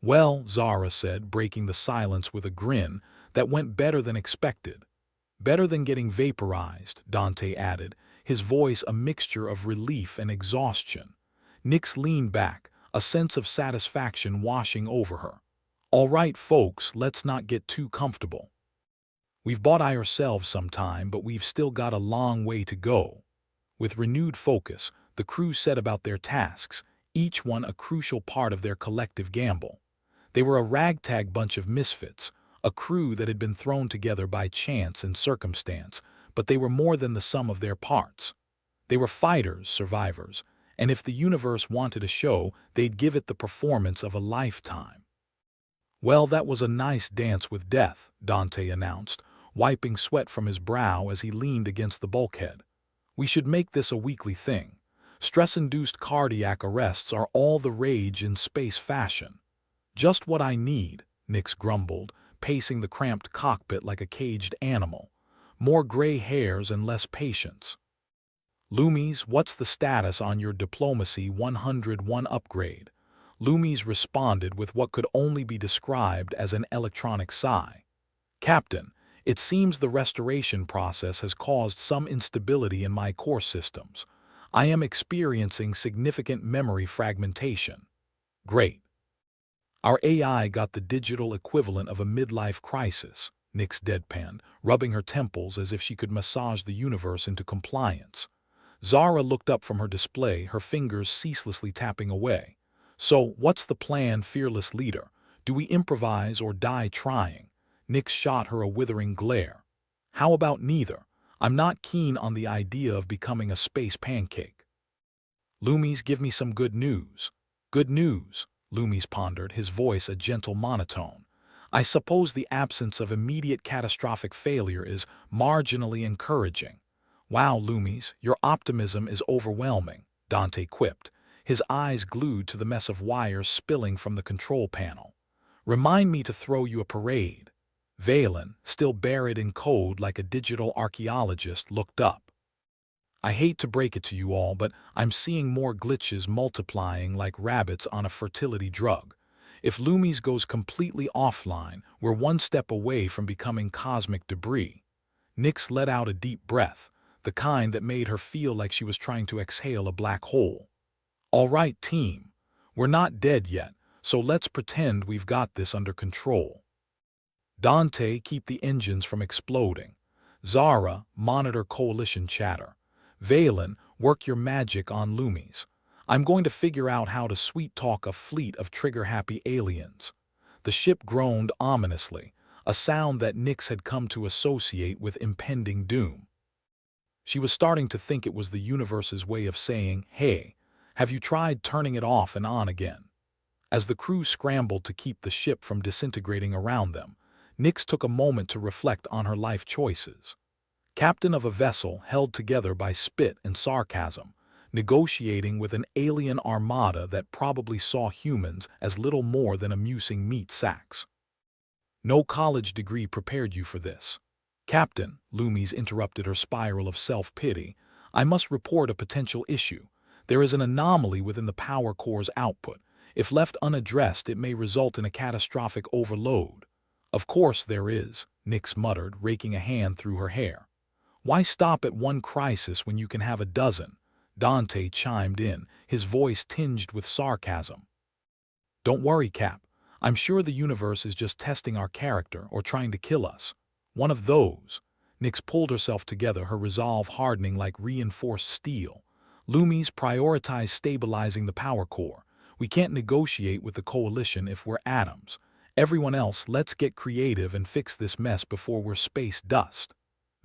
"Well," Zara said, breaking the silence with a grin, "that went better than expected." "Better than getting vaporized," Dante added, his voice a mixture of relief and exhaustion. Nyx leaned back, a sense of satisfaction washing over her. "All right, folks, let's not get too comfortable. We've bought ourselves some time, but we've still got a long way to go." With renewed focus, the crew set about their tasks, each one a crucial part of their collective gamble. They were a ragtag bunch of misfits, a crew that had been thrown together by chance and circumstance, but they were more than the sum of their parts. They were fighters, survivors, and if the universe wanted a show, they'd give it the performance of a lifetime. "Well, that was a nice dance with death," Dante announced, wiping sweat from his brow as he leaned against the bulkhead. "We should make this a weekly thing. Stress-induced cardiac arrests are all the rage in space fashion." "Just what I need," Nyx grumbled, pacing the cramped cockpit like a caged animal. "More gray hairs and less patience." "Lumis, what's the status on your Diplomacy 101 upgrade?" Lumis responded with what could only be described as an electronic sigh. "Captain, it seems the restoration process has caused some instability in my core systems. I am experiencing significant memory fragmentation." "Great. Our AI got the digital equivalent of a midlife crisis," Nyx deadpanned, rubbing her temples as if she could massage the universe into compliance. Zara looked up from her display, her fingers ceaselessly tapping away. "So, what's the plan, fearless leader? Do we improvise or die trying?" Nyx shot her a withering glare. "How about neither? I'm not keen on the idea of becoming a space pancake." Lumis, give me some good news. Good news, Lumis pondered, his voice a gentle monotone. I suppose the absence of immediate catastrophic failure is marginally encouraging. Wow, Lumis, your optimism is overwhelming, Dante quipped, his eyes glued to the mess of wires spilling from the control panel. Remind me to throw you a parade. Valen, still buried in code like a digital archaeologist, looked up. I hate to break it to you all, but I'm seeing more glitches multiplying like rabbits on a fertility drug. If Lumis goes completely offline, we're one step away from becoming cosmic debris. Nyx let out a deep breath, the kind that made her feel like she was trying to exhale a black hole. All right, team. We're not dead yet, so let's pretend we've got this under control. Dante, keep the engines from exploding. Zara, monitor coalition chatter. Valen, work your magic on Lumis. I'm going to figure out how to sweet-talk a fleet of trigger-happy aliens. The ship groaned ominously, a sound that Nyx had come to associate with impending doom. She was starting to think it was the universe's way of saying, hey, have you tried turning it off and on again? As the crew scrambled to keep the ship from disintegrating around them, Nyx took a moment to reflect on her life choices. Captain of a vessel held together by spit and sarcasm, negotiating with an alien armada that probably saw humans as little more than amusing meat sacks. No college degree prepared you for this. Captain, Lumis interrupted her spiral of self-pity, I must report a potential issue. There is an anomaly within the power core's output. If left unaddressed, it may result in a catastrophic overload. Of course there is, Nyx muttered, raking a hand through her hair. Why stop at one crisis when you can have a dozen? Dante chimed in, his voice tinged with sarcasm. Don't worry, Cap. I'm sure the universe is just testing our character or trying to kill us. One of those. Nyx pulled herself together, her resolve hardening like reinforced steel. Lumis, prioritize stabilizing the power core. We can't negotiate with the coalition if we're atoms. Everyone else, let's get creative and fix this mess before we're space dust.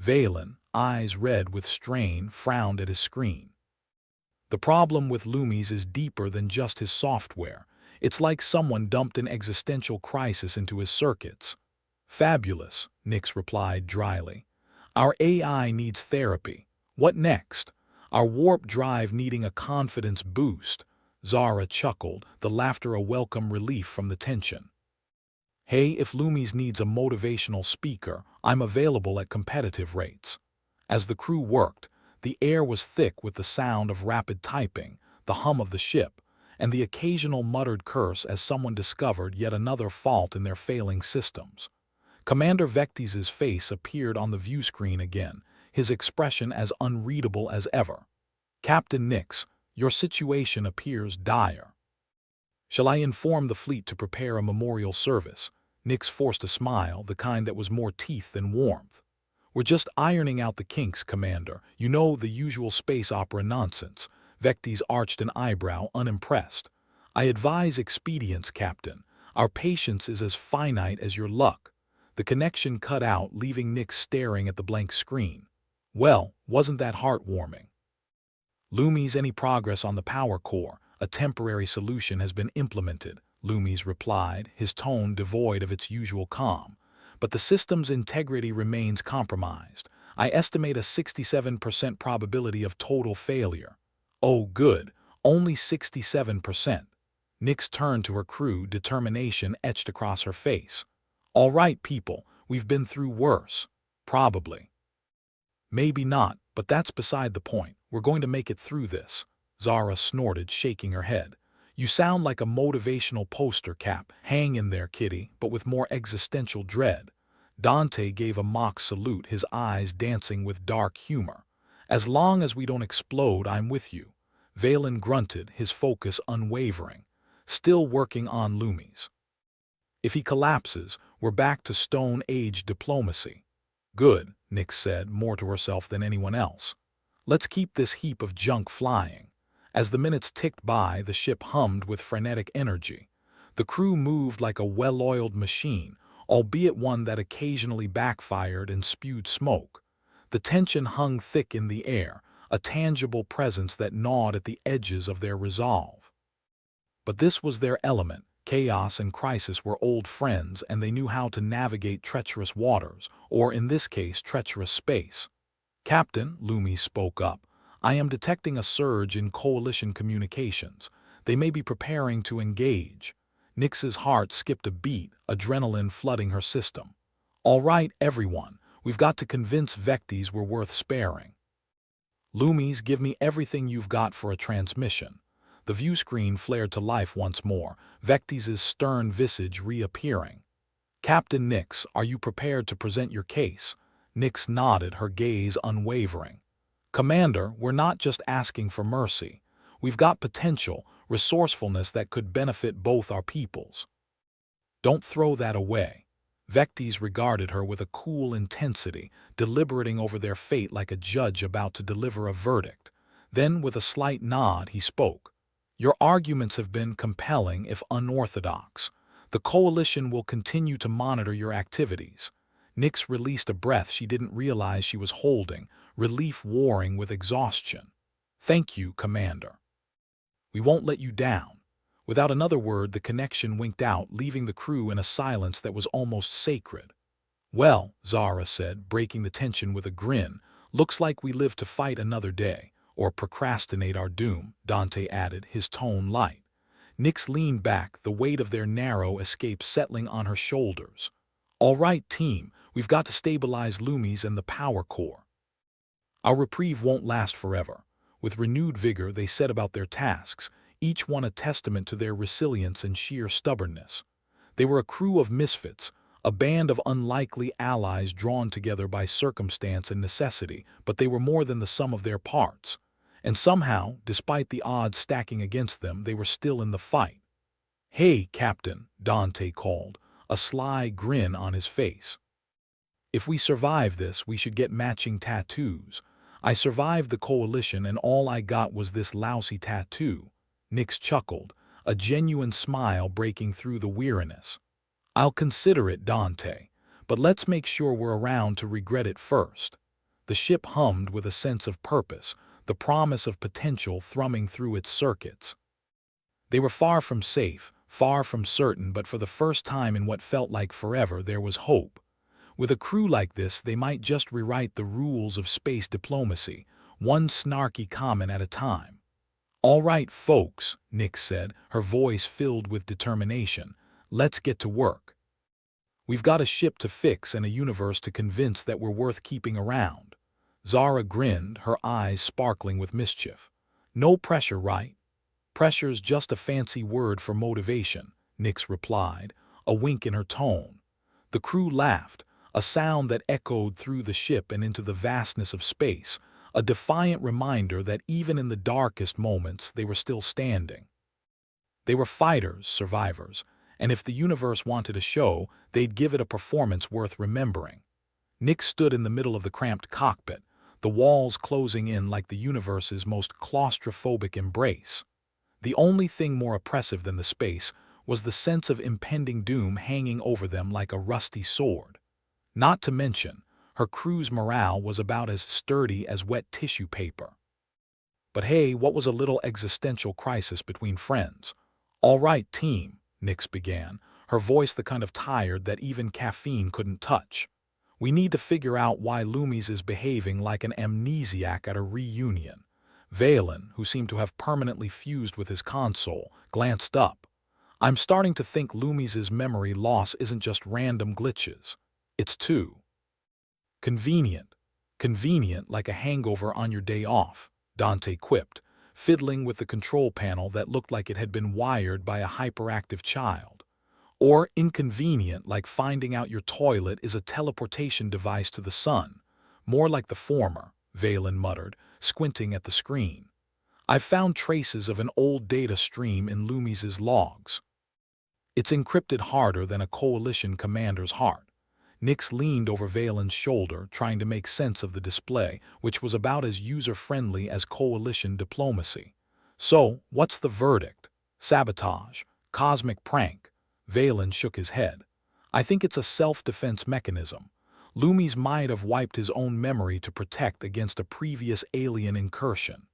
Valen, eyes red with strain, frowned at his screen. The problem with Lumis is deeper than just his software. It's like someone dumped an existential crisis into his circuits. Fabulous, Nyx replied dryly. Our AI needs therapy. What next? Our warp drive needing a confidence boost. Zara chuckled, the laughter a welcome relief from the tension. Hey, if Lumis needs a motivational speaker, I'm available at competitive rates. As the crew worked, the air was thick with the sound of rapid typing, the hum of the ship, and the occasional muttered curse as someone discovered yet another fault in their failing systems. Commander Vectis's face appeared on the view screen again, his expression as unreadable as ever. Captain Nyx, your situation appears dire. Shall I inform the fleet to prepare a memorial service? Nyx forced a smile, the kind that was more teeth than warmth. We're just ironing out the kinks, Commander. You know, the usual space opera nonsense. Vectis arched an eyebrow, unimpressed. I advise expedience, Captain. Our patience is as finite as your luck. The connection cut out, leaving Nyx staring at the blank screen. Well, wasn't that heartwarming? Lumis, any progress on the power core? A temporary solution has been implemented, Lumis replied, his tone devoid of its usual calm. But the system's integrity remains compromised. I estimate a 67% probability of total failure. Oh, good. Only 67%. Nyx turned to her crew, determination etched across her face. All right, people, we've been through worse. Probably. Maybe not, but that's beside the point. We're going to make it through this. Zara snorted, shaking her head. You sound like a motivational poster, Cap. Hang in there, kitty, but with more existential dread. Dante gave a mock salute, his eyes dancing with dark humor. As long as we don't explode, I'm with you. Valen grunted, his focus unwavering. Still working on Lumis. If he collapses, we're back to Stone Age diplomacy. Good, Nyx said, more to herself than anyone else. Let's keep this heap of junk flying. As the minutes ticked by, the ship hummed with frenetic energy. The crew moved like a well-oiled machine, albeit one that occasionally backfired and spewed smoke. The tension hung thick in the air, a tangible presence that gnawed at the edges of their resolve. But this was their element. Chaos and crisis were old friends, and they knew how to navigate treacherous waters, or in this case, treacherous space. "Captain," Lumis spoke up, "I am detecting a surge in coalition communications. They may be preparing to engage." Nyx's heart skipped a beat, adrenaline flooding her system. "All right, everyone, we've got to convince Vectis we're worth sparing." "Lumis, give me everything you've got for a transmission." The view screen flared to life once more, Vectis' stern visage reappearing. "Captain Nyx, are you prepared to present your case?" Nyx nodded, her gaze unwavering. "Commander, we're not just asking for mercy. We've got potential, resourcefulness that could benefit both our peoples." "Don't throw that away." Vectis regarded her with a cool intensity, deliberating over their fate like a judge about to deliver a verdict. Then, with a slight nod, he spoke. "Your arguments have been compelling, if unorthodox. The Coalition will continue to monitor your activities." Nyx released a breath she didn't realize she was holding, relief warring with exhaustion. "Thank you, Commander. We won't let you down." Without another word, the connection winked out, leaving the crew in a silence that was almost sacred. "Well," Zara said, breaking the tension with a grin, "looks like we live to fight another day, or procrastinate our doom," Dante added, his tone light. Nyx leaned back, the weight of their narrow escape settling on her shoulders. "All right, team, we've got to stabilize Lumis and the power core. Our reprieve won't last forever." With renewed vigor, they set about their tasks, each one a testament to their resilience and sheer stubbornness. They were a crew of misfits, a band of unlikely allies drawn together by circumstance and necessity, but they were more than the sum of their parts. And somehow, despite the odds stacking against them, they were still in the fight. "Hey, Captain," Dante called, a sly grin on his face. "If we survive this, we should get matching tattoos. I survived the Coalition and all I got was this lousy tattoo." Nyx chuckled, a genuine smile breaking through the weariness. "I'll consider it, Dante, but let's make sure we're around to regret it first." The ship hummed with a sense of purpose, the promise of potential thrumming through its circuits. They were far from safe, far from certain, but for the first time in what felt like forever, there was hope. With a crew like this, they might just rewrite the rules of space diplomacy, one snarky comment at a time. "All right, folks," Nyx said, her voice filled with determination. "Let's get to work. We've got a ship to fix and a universe to convince that we're worth keeping around." Zara grinned, her eyes sparkling with mischief. "No pressure, right?" "Pressure's just a fancy word for motivation," Nyx replied, a wink in her tone. The crew laughed, a sound that echoed through the ship and into the vastness of space, a defiant reminder that even in the darkest moments they were still standing. They were fighters, survivors, and if the universe wanted a show, they'd give it a performance worth remembering. Nyx stood in the middle of the cramped cockpit, the walls closing in like the universe's most claustrophobic embrace. The only thing more oppressive than the space was the sense of impending doom hanging over them like a rusty sword. Not to mention, her crew's morale was about as sturdy as wet tissue paper. But hey, what was a little existential crisis between friends? "All right, team," Nyx began, her voice the kind of tired that even caffeine couldn't touch. "We need to figure out why Lumis is behaving like an amnesiac at a reunion." Valen, who seemed to have permanently fused with his console, glanced up. "I'm starting to think Lumis's memory loss isn't just random glitches. It's too convenient. Convenient like a hangover on your day off," Dante quipped, fiddling with the control panel that looked like it had been wired by a hyperactive child. "Or inconvenient like finding out your toilet is a teleportation device to the sun." "More like the former," Valen muttered, squinting at the screen. "I've found traces of an old data stream in Lumis's logs. It's encrypted harder than a Coalition commander's heart." Nyx leaned over Valen's shoulder, trying to make sense of the display, which was about as user-friendly as Coalition diplomacy. "So, what's the verdict? Sabotage? Cosmic prank?" Valen shook his head. "I think it's a self-defense mechanism. Lumis might have wiped his own memory to protect against a previous alien incursion.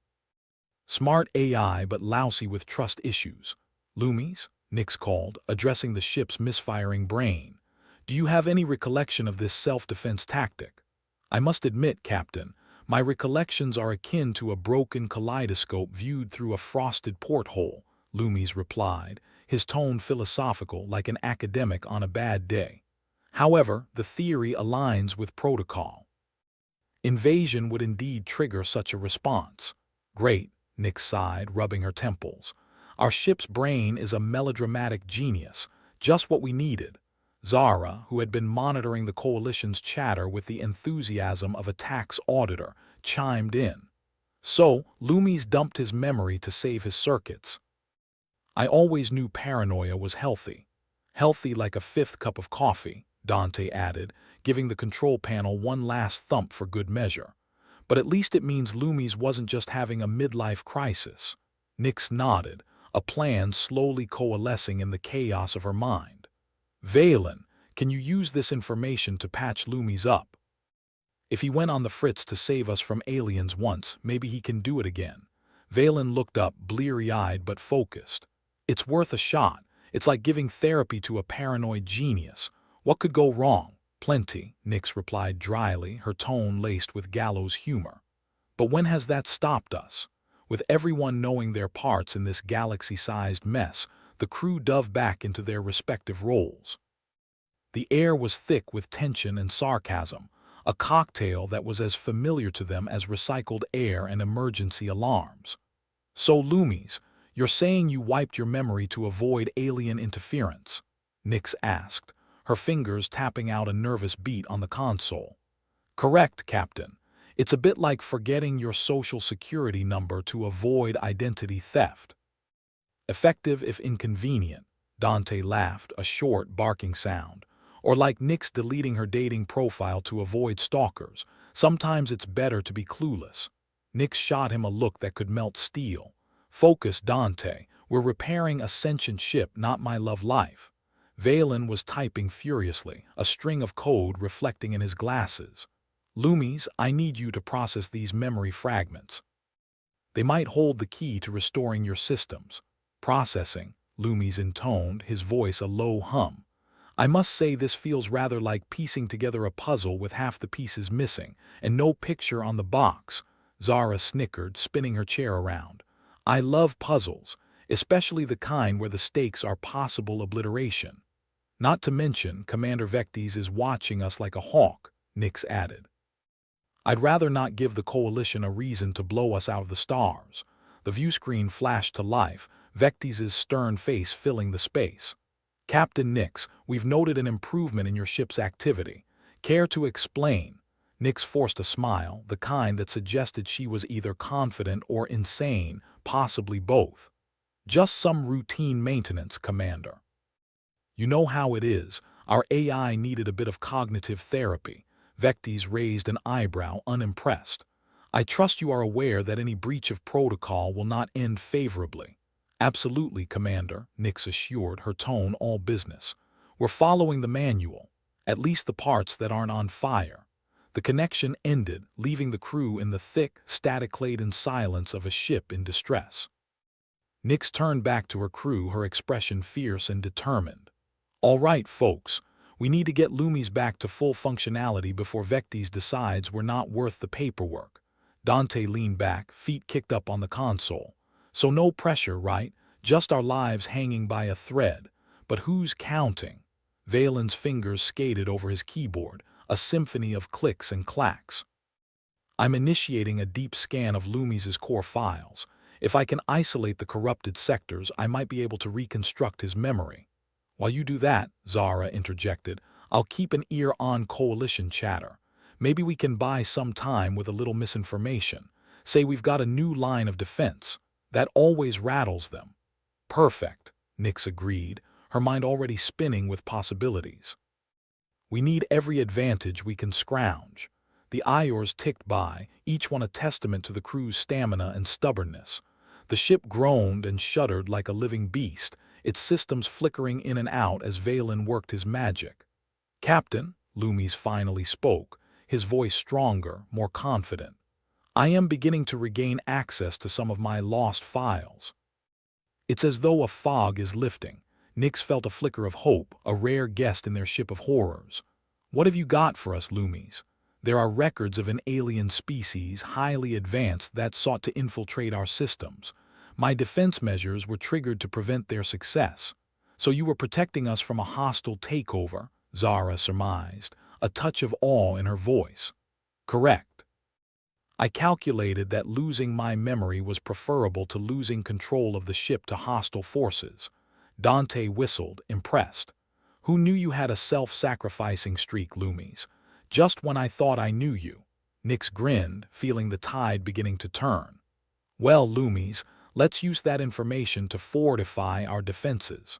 Smart AI but lousy with trust issues. Lumis, Nix called, addressing the ship's misfiring brain. Do you have any recollection of this self-defense tactic? I must admit, Captain, my recollections are akin to a broken kaleidoscope viewed through a frosted porthole, Lumis replied, his tone philosophical like an academic on a bad day. However, the theory aligns with protocol. Invasion would indeed trigger such a response. Great, Nix sighed, rubbing her temples. Our ship's brain is a melodramatic genius, just what we needed. Zara, who had been monitoring the coalition's chatter with the enthusiasm of a tax auditor, chimed in. So, Lumis dumped his memory to save his circuits. I always knew paranoia was healthy. Healthy like a fifth cup of coffee, Dante added, giving the control panel one last thump for good measure. But at least it means Lumis wasn't just having a midlife crisis. Nix nodded, a plan slowly coalescing in the chaos of her mind. Valen, can you use this information to patch Lumis up? If he went on the fritz to save us from aliens once, maybe he can do it again. Valen looked up, bleary-eyed but focused. It's worth a shot. It's like giving therapy to a paranoid genius. What could go wrong? Plenty, Nix replied dryly, her tone laced with gallows humor. But when has that stopped us? With everyone knowing their parts in this galaxy-sized mess, the crew dove back into their respective roles. The air was thick with tension and sarcasm, a cocktail that was as familiar to them as recycled air and emergency alarms. So, Lumis, you're saying you wiped your memory to avoid alien interference? Nix asked, her fingers tapping out a nervous beat on the console. Correct, Captain. It's a bit like forgetting your social security number to avoid identity theft. Effective if inconvenient, Dante laughed, a short, barking sound. Or like Nix deleting her dating profile to avoid stalkers. Sometimes it's better to be clueless. Nix shot him a look that could melt steel. Focus, Dante. We're repairing a sentient ship, not my love life. Valen was typing furiously, a string of code reflecting in his glasses. Lumis, I need you to process these memory fragments. They might hold the key to restoring your systems. Processing, Lumis intoned, his voice a low hum. I must say this feels rather like piecing together a puzzle with half the pieces missing, and no picture on the box. Zara snickered, spinning her chair around. I love puzzles, especially the kind where the stakes are possible obliteration. Not to mention, Commander Vectis is watching us like a hawk, Nix added. I'd rather not give the Coalition a reason to blow us out of the stars. The view screen flashed to life, Vectis' stern face filling the space. Captain Nix, we've noted an improvement in your ship's activity. Care to explain? Nix forced a smile, the kind that suggested she was either confident or insane, possibly both. Just some routine maintenance, Commander. You know how it is. Our AI needed a bit of cognitive therapy. Vectis raised an eyebrow, unimpressed. I trust you are aware that any breach of protocol will not end favorably. Absolutely, Commander, Nix assured, her tone all business. We're following the manual, at least the parts that aren't on fire. The connection ended, leaving the crew in the thick, static-laden silence of a ship in distress. Nix turned back to her crew, her expression fierce and determined. All right, folks, we need to get Lumis back to full functionality before Vectis decides we're not worth the paperwork. Dante leaned back, feet kicked up on the console. So no pressure, right? Just our lives hanging by a thread. But who's counting? Valen's fingers skated over his keyboard, a symphony of clicks and clacks. I'm initiating a deep scan of Lumis' core files. If I can isolate the corrupted sectors, I might be able to reconstruct his memory. While you do that, Zara interjected, I'll keep an ear on Coalition chatter. Maybe we can buy some time with a little misinformation. Say we've got a new line of defense. That always rattles them. Perfect, Nix agreed, her mind already spinning with possibilities. We need every advantage we can scrounge. The Iors ticked by, each one a testament to the crew's stamina and stubbornness. The ship groaned and shuddered like a living beast, its systems flickering in and out as Valen worked his magic. Captain, Lumis finally spoke, his voice stronger, more confident. "I am beginning to regain access to some of my lost files." It's as though a fog is lifting. Nix felt a flicker of hope, a rare guest in their ship of horrors. "What have you got for us, Lumis?" "There are records of an alien species, highly advanced, that sought to infiltrate our systems. My defense measures were triggered to prevent their success." "So you were protecting us from a hostile takeover," Zara surmised, a touch of awe in her voice. "Correct. I calculated that losing my memory was preferable to losing control of the ship to hostile forces." Dante whistled, impressed. "Who knew you had a self-sacrificing streak, Lumis? Just when I thought I knew you." Nix grinned, feeling the tide beginning to turn. "Well, Lumis, let's use that information to fortify our defenses.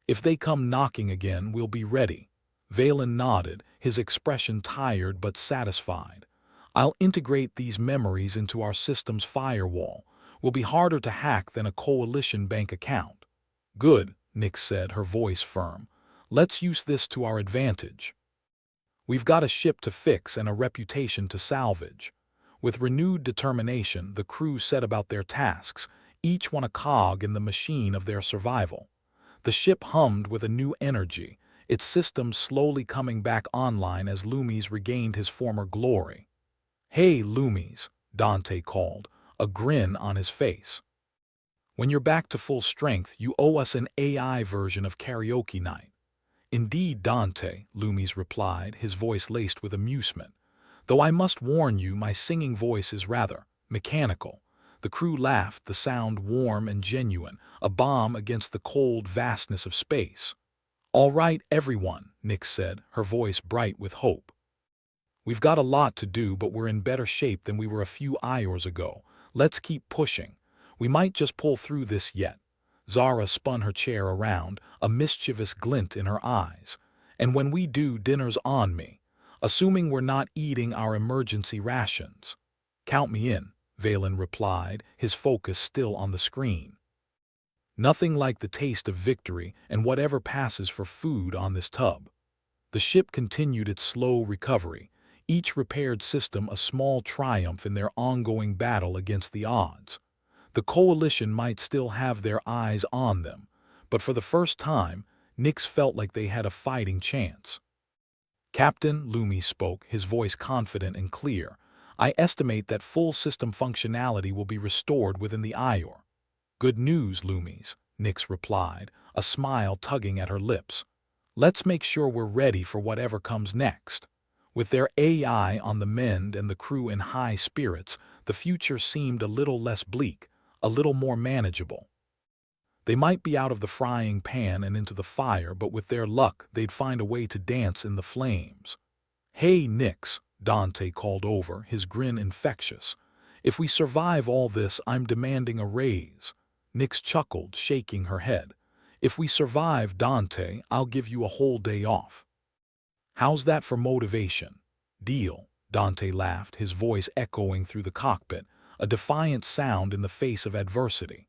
If they come knocking again, we'll be ready." Valen nodded, his expression tired but satisfied. "I'll integrate these memories into our system's firewall. Will be harder to hack than a coalition bank account." "Good," Nix said, her voice firm. "Let's use this to our advantage. We've got a ship to fix and a reputation to salvage." With renewed determination, the crew set about their tasks, each one a cog in the machine of their survival. The ship hummed with a new energy, its systems slowly coming back online as Lumis regained his former glory. "Hey, Lumis," Dante called, a grin on his face. "When you're back to full strength, you owe us an AI version of karaoke night." "Indeed, Dante," Lumis replied, his voice laced with amusement. "Though I must warn you, my singing voice is rather mechanical." The crew laughed, the sound warm and genuine, a balm against the cold vastness of space. "All right, everyone," Nix said, her voice bright with hope. "We've got a lot to do, but we're in better shape than we were a few hours ago. Let's keep pushing. We might just pull through this yet." Zara spun her chair around, a mischievous glint in her eyes. "And when we do, dinner's on me. Assuming we're not eating our emergency rations." "Count me in," Valen replied, his focus still on the screen. "Nothing like the taste of victory and whatever passes for food on this tub." The ship continued its slow recovery, each repaired system a small triumph in their ongoing battle against the odds. The coalition might still have their eyes on them, but for the first time, Nix felt like they had a fighting chance. "Captain," Lumis spoke, his voice confident and clear, "I estimate that full system functionality will be restored within the hour." "Good news, Lumis," Nix replied, a smile tugging at her lips. "Let's make sure we're ready for whatever comes next." With their AI on the mend and the crew in high spirits, the future seemed a little less bleak, a little more manageable. They might be out of the frying pan and into the fire, but with their luck, they'd find a way to dance in the flames. "Hey, Nix," Dante called over, his grin infectious. "If we survive all this, I'm demanding a raise." Nix chuckled, shaking her head. "If we survive, Dante, I'll give you a whole day off." "How's that for motivation?" "Deal," Dante laughed, his voice echoing through the cockpit, a defiant sound in the face of adversity.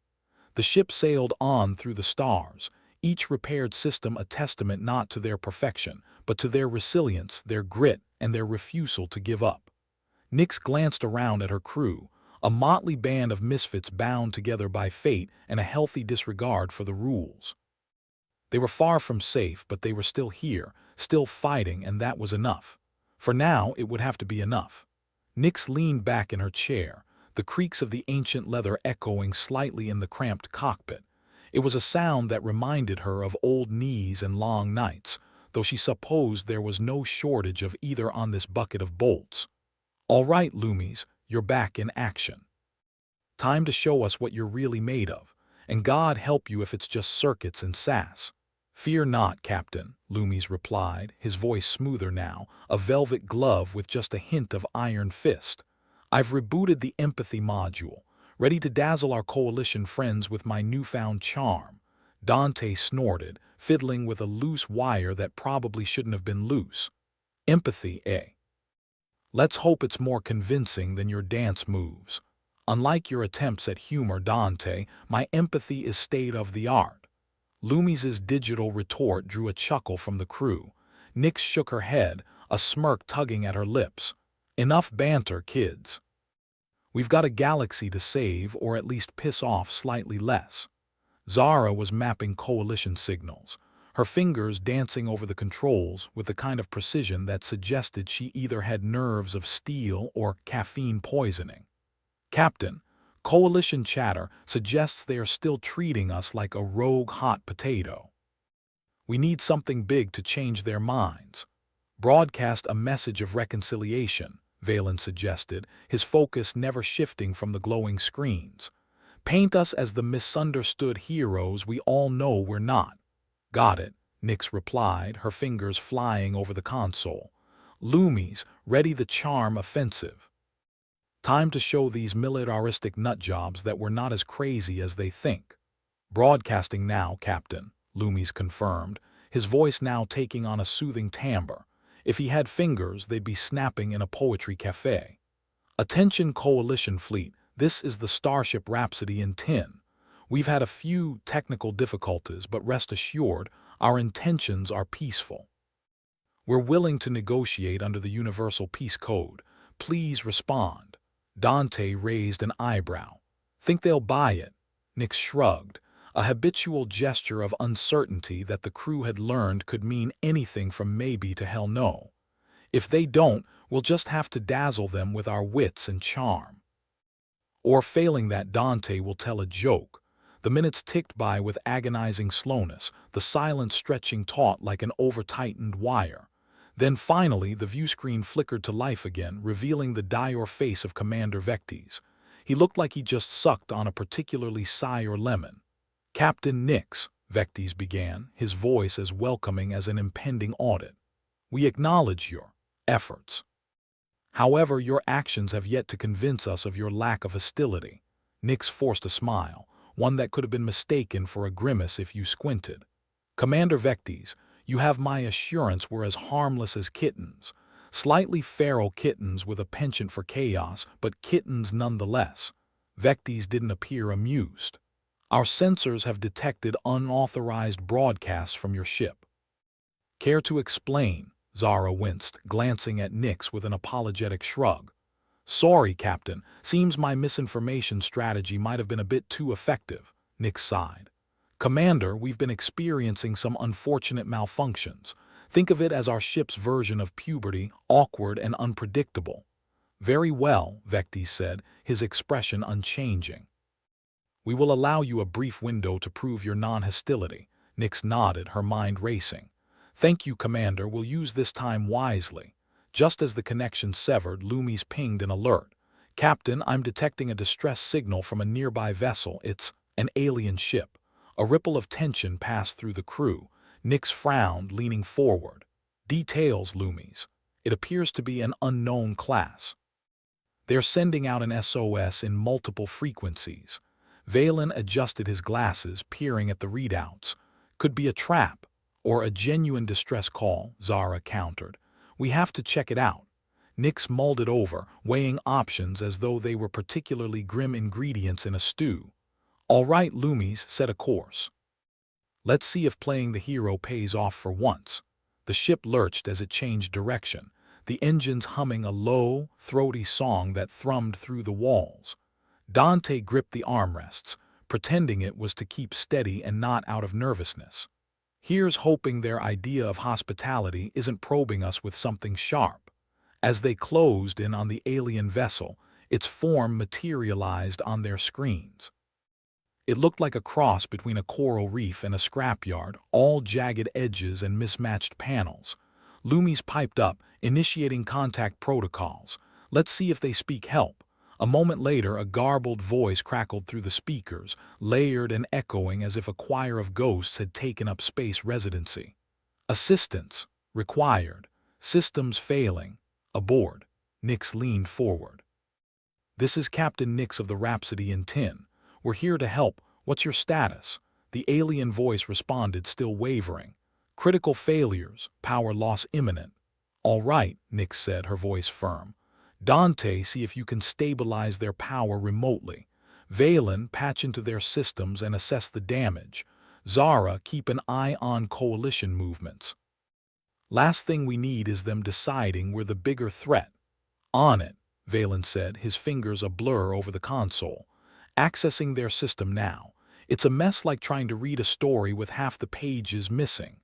The ship sailed on through the stars, each repaired system a testament not to their perfection, but to their resilience, their grit, and their refusal to give up. Nix glanced around at her crew, a motley band of misfits bound together by fate and a healthy disregard for the rules. They were far from safe, but they were still here, still fighting, and that was enough. For now, it would have to be enough. Nix leaned back in her chair, the creaks of the ancient leather echoing slightly in the cramped cockpit. It was a sound that reminded her of old knees and long nights, though she supposed there was no shortage of either on this bucket of bolts. "All right, Lumis, you're back in action. Time to show us what you're really made of, and God help you if it's just circuits and sass." "Fear not, Captain," Lumis replied, his voice smoother now, a velvet glove with just a hint of iron fist. "I've rebooted the empathy module, ready to dazzle our coalition friends with my newfound charm." Dante snorted, fiddling with a loose wire that probably shouldn't have been loose. "Empathy, eh? Let's hope it's more convincing than your dance moves. Unlike your attempts at humor, Dante, my empathy is state of the art." Lumis's digital retort drew a chuckle from the crew. Nix shook her head, a smirk tugging at her lips. Enough banter, kids. We've got a galaxy to save, or at least piss off slightly less. Zara was mapping coalition signals, her fingers dancing over the controls with the kind of precision that suggested she either had nerves of steel or caffeine poisoning. Captain, coalition chatter suggests they are still treating us like a rogue hot potato. We need something big to change their minds. Broadcast a message of reconciliation, Valen suggested, his focus never shifting from the glowing screens. Paint us as the misunderstood heroes we all know we're not. Got it, Nix replied, her fingers flying over the console. Lumis, ready the charm offensive. Time to show these militaristic nutjobs that we're not as crazy as they think. Broadcasting now, Captain, Lumis confirmed, his voice now taking on a soothing timbre. If he had fingers, they'd be snapping in a poetry cafe. Attention Coalition Fleet, this is the Starship Rhapsody in tin. We've had a few technical difficulties, but rest assured, our intentions are peaceful. We're willing to negotiate under the Universal Peace Code. Please respond. Dante raised an eyebrow. Think they'll buy it? Nix shrugged, a habitual gesture of uncertainty that the crew had learned could mean anything from maybe to hell no. If they don't, we'll just have to dazzle them with our wits and charm. Or failing that, Dante will tell a joke. The minutes ticked by with agonizing slowness, the silence stretching taut like an over-tightened wire. Then finally, the view screen flickered to life again, revealing the dour face of Commander Vectes. He looked like he just sucked on a particularly sour lemon. Captain Nix, Vectes began, his voice as welcoming as an impending audit. We acknowledge your efforts. However, your actions have yet to convince us of your lack of hostility. Nix forced a smile, one that could have been mistaken for a grimace if you squinted. Commander Vectes, you have my assurance we're as harmless as kittens. Slightly feral kittens with a penchant for chaos, but kittens nonetheless. Vectes didn't appear amused. Our sensors have detected unauthorized broadcasts from your ship. Care to explain? Zara winced, glancing at Nix with an apologetic shrug. Sorry, Captain. Seems my misinformation strategy might have been a bit too effective, Nix sighed. Commander, we've been experiencing some unfortunate malfunctions. Think of it as our ship's version of puberty, awkward and unpredictable. Very well, Vectes said, his expression unchanging. We will allow you a brief window to prove your non-hostility. Nix nodded, her mind racing. Thank you, Commander. We'll use this time wisely. Just as the connection severed, Lumis pinged an alert. Captain, I'm detecting a distress signal from a nearby vessel. It's an alien ship. A ripple of tension passed through the crew. Nix frowned, leaning forward. Details, Lumis. It appears to be an unknown class. They're sending out an SOS in multiple frequencies. Valen adjusted his glasses, peering at the readouts. Could be a trap, or a genuine distress call, Zara countered. We have to check it out. Nix mulled it over, weighing options as though they were particularly grim ingredients in a stew. All right, Lumis, set a course. Let's see if playing the hero pays off for once. The ship lurched as it changed direction, the engines humming a low, throaty song that thrummed through the walls. Dante gripped the armrests, pretending it was to keep steady and not out of nervousness. Here's hoping their idea of hospitality isn't probing us with something sharp. As they closed in on the alien vessel, its form materialized on their screens. It looked like a cross between a coral reef and a scrapyard, all jagged edges and mismatched panels. Lumis piped up, initiating contact protocols. Let's see if they speak help. A moment later, a garbled voice crackled through the speakers, layered and echoing as if a choir of ghosts had taken up space residency. Assistance required. Systems failing. Aboard. Nix leaned forward. This is Captain Nix of the Rhapsody in Tin. We're here to help. What's your status? The alien voice responded, still wavering. Critical failures. Power loss imminent. All right, Nix said, her voice firm. Dante, see if you can stabilize their power remotely. Valen, patch into their systems and assess the damage. Zara, keep an eye on coalition movements. Last thing we need is them deciding we're the bigger threat. On it, Valen said, his fingers a blur over the console. Accessing their system now. It's a mess like trying to read a story with half the pages missing.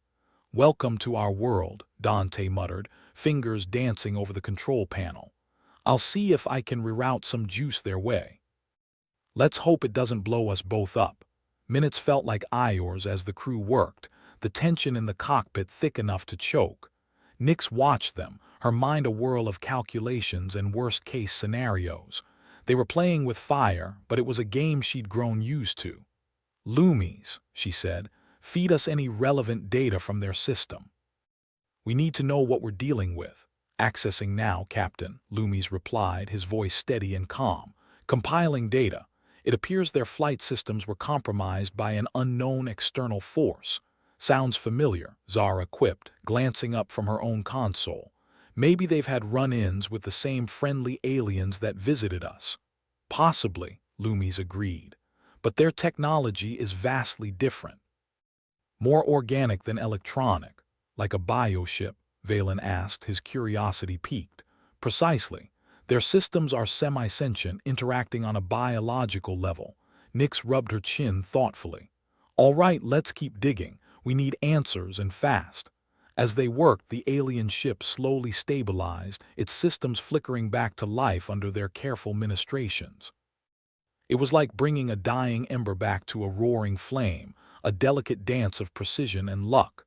Welcome to our world, Dante muttered, fingers dancing over the control panel. I'll see if I can reroute some juice their way. Let's hope it doesn't blow us both up. Minutes felt like hours as the crew worked, the tension in the cockpit thick enough to choke. Nix watched them, her mind a whirl of calculations and worst-case scenarios. They were playing with fire, but it was a game she'd grown used to. Lumis, she said, feed us any relevant data from their system. We need to know what we're dealing with. Accessing now, Captain, Lumis replied, his voice steady and calm. Compiling data. It appears their flight systems were compromised by an unknown external force. Sounds familiar, Zara quipped, glancing up from her own console. Maybe they've had run-ins with the same friendly aliens that visited us. Possibly, Lumis agreed. But their technology is vastly different. More organic than electronic, like a bioship, Valen asked, his curiosity piqued. Precisely. Their systems are semi-sentient, interacting on a biological level. Nix rubbed her chin thoughtfully. All right, let's keep digging. We need answers and fast. As they worked, the alien ship slowly stabilized, its systems flickering back to life under their careful ministrations. It was like bringing a dying ember back to a roaring flame, a delicate dance of precision and luck.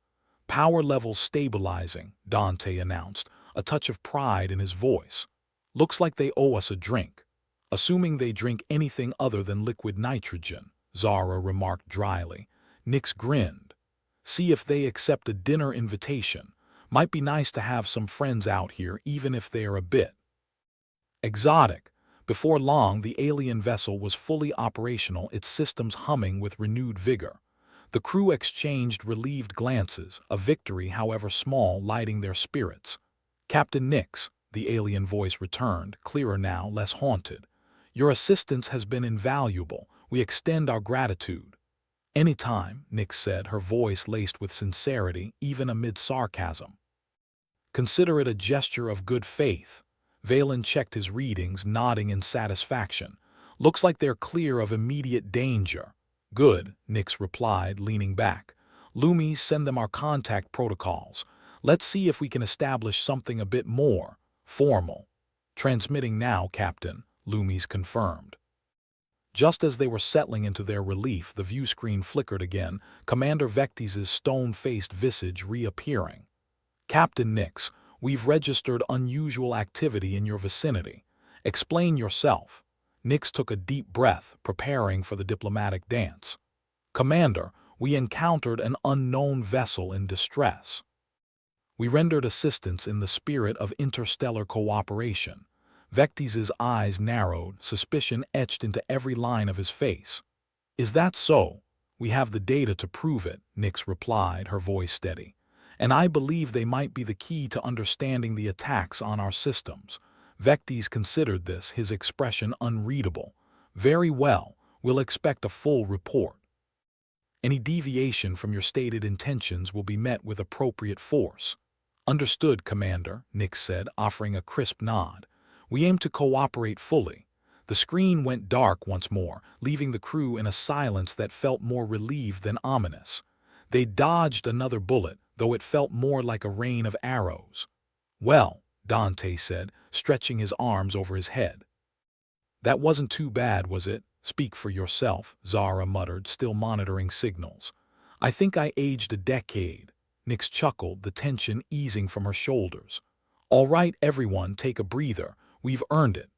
Power levels stabilizing, Dante announced, a touch of pride in his voice. Looks like they owe us a drink. Assuming they drink anything other than liquid nitrogen, Zara remarked dryly. Nix grinned. See if they accept a dinner invitation. Might be nice to have some friends out here, even if they are a bit exotic. Before long, the alien vessel was fully operational, its systems humming with renewed vigor. The crew exchanged relieved glances, a victory, however small, lighting their spirits. Captain Nix, the alien voice returned, clearer now, less haunted. Your assistance has been invaluable. We extend our gratitude. Anytime, Nix said, her voice laced with sincerity, even amid sarcasm. Consider it a gesture of good faith. Valen checked his readings, nodding in satisfaction. Looks like they're clear of immediate danger. Good, Nix replied, leaning back. Lumis, send them our contact protocols. Let's see if we can establish something a bit more formal. Transmitting now, Captain, Lumis confirmed. Just as they were settling into their relief, the view screen flickered again, Commander Vectis' stone-faced visage reappearing. Captain Nix, we've registered unusual activity in your vicinity. Explain yourself. Nix took a deep breath, preparing for the diplomatic dance. Commander, we encountered an unknown vessel in distress. We rendered assistance in the spirit of interstellar cooperation. Vectis' eyes narrowed, suspicion etched into every line of his face. Is that so? We have the data to prove it, Nix replied, her voice steady. And I believe they might be the key to understanding the attacks on our systems. Vectis considered this, his expression unreadable. Very well, we'll expect a full report. Any deviation from your stated intentions will be met with appropriate force. Understood, Commander, Nix said, offering a crisp nod. We aim to cooperate fully. The screen went dark once more, leaving the crew in a silence that felt more relieved than ominous. They dodged another bullet, though it felt more like a rain of arrows. Well, Dante said, stretching his arms over his head. That wasn't too bad, was it? Speak for yourself, Zara muttered, still monitoring signals. I think I aged a decade. Nix chuckled, the tension easing from her shoulders. All right, everyone, take a breather. We've earned it.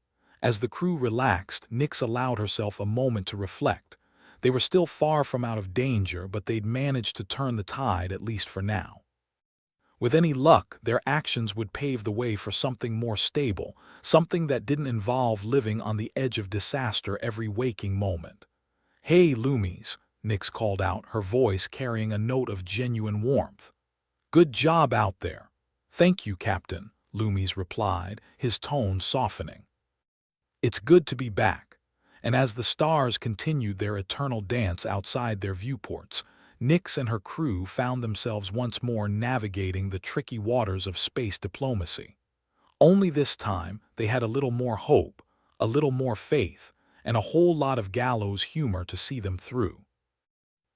As the crew relaxed, Nix allowed herself a moment to reflect. They were still far from out of danger, but they'd managed to turn the tide, at least for now. With any luck, their actions would pave the way for something more stable, something that didn't involve living on the edge of disaster every waking moment. Hey, Lumis, Nix called out, her voice carrying a note of genuine warmth. Good job out there. Thank you, Captain, Lumis replied, his tone softening. It's good to be back. And as the stars continued their eternal dance outside their viewports, Nix and her crew found themselves once more navigating the tricky waters of space diplomacy. Only this time, they had a little more hope, a little more faith, and a whole lot of gallows humor to see them through.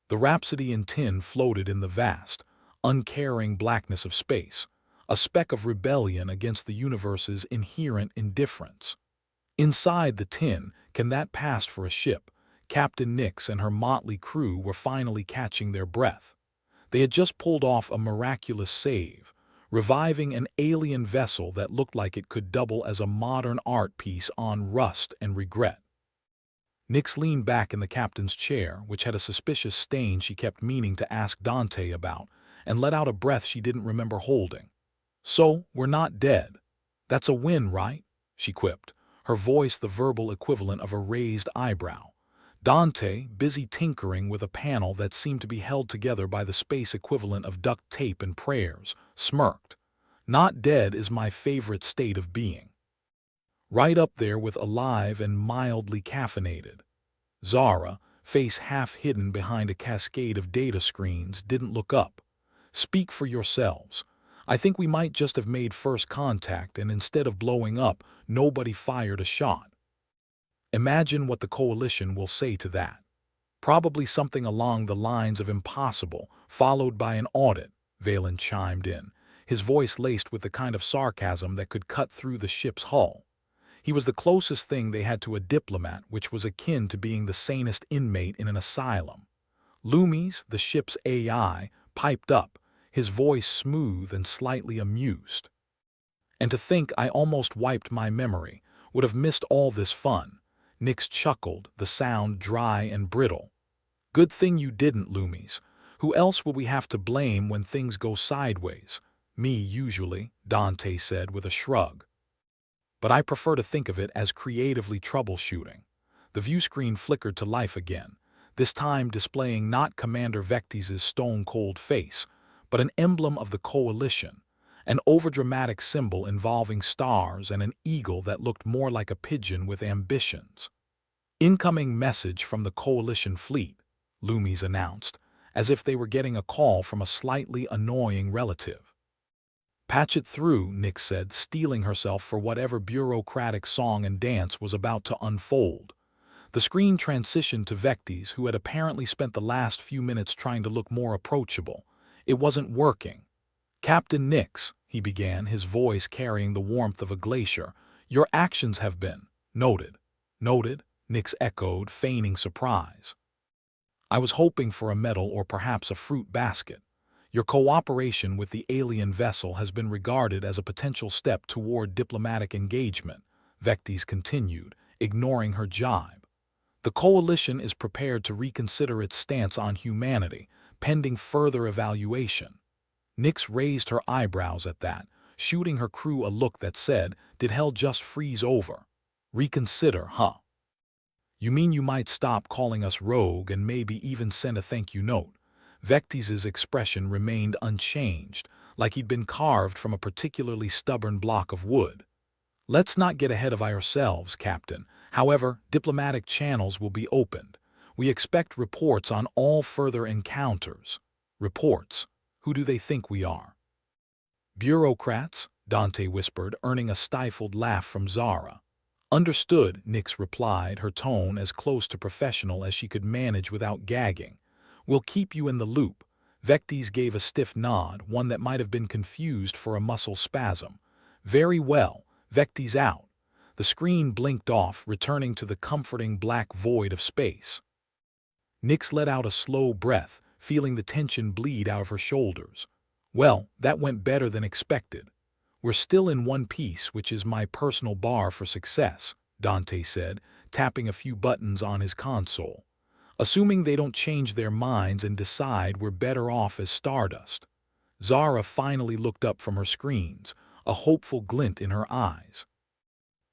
The Rhapsody in Tin floated in the vast, uncaring blackness of space, a speck of rebellion against the universe's inherent indifference. Inside the tin, can that pass for a ship? Captain Nix and her motley crew were finally catching their breath. They had just pulled off a miraculous save, reviving an alien vessel that looked like it could double as a modern art piece on rust and regret. Nix leaned back in the captain's chair, which had a suspicious stain she kept meaning to ask Dante about, and let out a breath she didn't remember holding. "So, we're not dead. That's a win, right?" she quipped, her voice the verbal equivalent of a raised eyebrow. Dante, busy tinkering with a panel that seemed to be held together by the space equivalent of duct tape and prayers, smirked. "Not dead is my favorite state of being. Right up there with alive and mildly caffeinated." Zara, face half hidden behind a cascade of data screens, didn't look up. "Speak for yourselves. I think we might just have made first contact, and instead of blowing up, nobody fired a shot. Imagine what the Coalition will say to that. Probably something along the lines of impossible, followed by an audit," Valen chimed in, his voice laced with the kind of sarcasm that could cut through the ship's hull. He was the closest thing they had to a diplomat, which was akin to being the sanest inmate in an asylum. Lumis, the ship's AI, piped up, his voice smooth and slightly amused. "And to think I almost wiped my memory, would have missed all this fun." Nix chuckled, the sound dry and brittle. "Good thing you didn't, Lumis. Who else will we have to blame when things go sideways?" "Me, usually," Dante said with a shrug. "But I prefer to think of it as creatively troubleshooting." The view screen flickered to life again, this time displaying not Commander Vectis' stone-cold face, but an emblem of the Coalition, an overdramatic symbol involving stars and an eagle that looked more like a pigeon with ambitions. "Incoming message from the Coalition fleet," Lumis announced, as if they were getting a call from a slightly annoying relative. "Patch it through," Nix said, steeling herself for whatever bureaucratic song and dance was about to unfold. The screen transitioned to Vectis, who had apparently spent the last few minutes trying to look more approachable. It wasn't working. "Captain Nix," he began, his voice carrying the warmth of a glacier, "your actions have been noted." "Noted?" Nix echoed, feigning surprise. "I was hoping for a medal or perhaps a fruit basket. Your cooperation with the alien vessel has been regarded as a potential step toward diplomatic engagement," Vectis continued, ignoring her jibe. "The Coalition is prepared to reconsider its stance on humanity, pending further evaluation." Nix raised her eyebrows at that, shooting her crew a look that said, "Did hell just freeze over? Reconsider, huh? You mean you might stop calling us rogue and maybe even send a thank you note?" Vectis' expression remained unchanged, like he'd been carved from a particularly stubborn block of wood. "Let's not get ahead of ourselves, Captain. However, diplomatic channels will be opened. We expect reports on all further encounters." "Reports? Who do they think we are?" "Bureaucrats," Dante whispered, earning a stifled laugh from Zara. "Understood," Nix replied, her tone as close to professional as she could manage without gagging. "We'll keep you in the loop." Vectis gave a stiff nod, one that might have been confused for a muscle spasm. "Very well, Vectis out." The screen blinked off, returning to the comforting black void of space. Nix let out a slow breath, feeling the tension bleed out of her shoulders. "Well, that went better than expected. We're still in one piece, which is my personal bar for success," Dante said, tapping a few buttons on his console. "Assuming they don't change their minds and decide we're better off as stardust." Zara finally looked up from her screens, a hopeful glint in her eyes.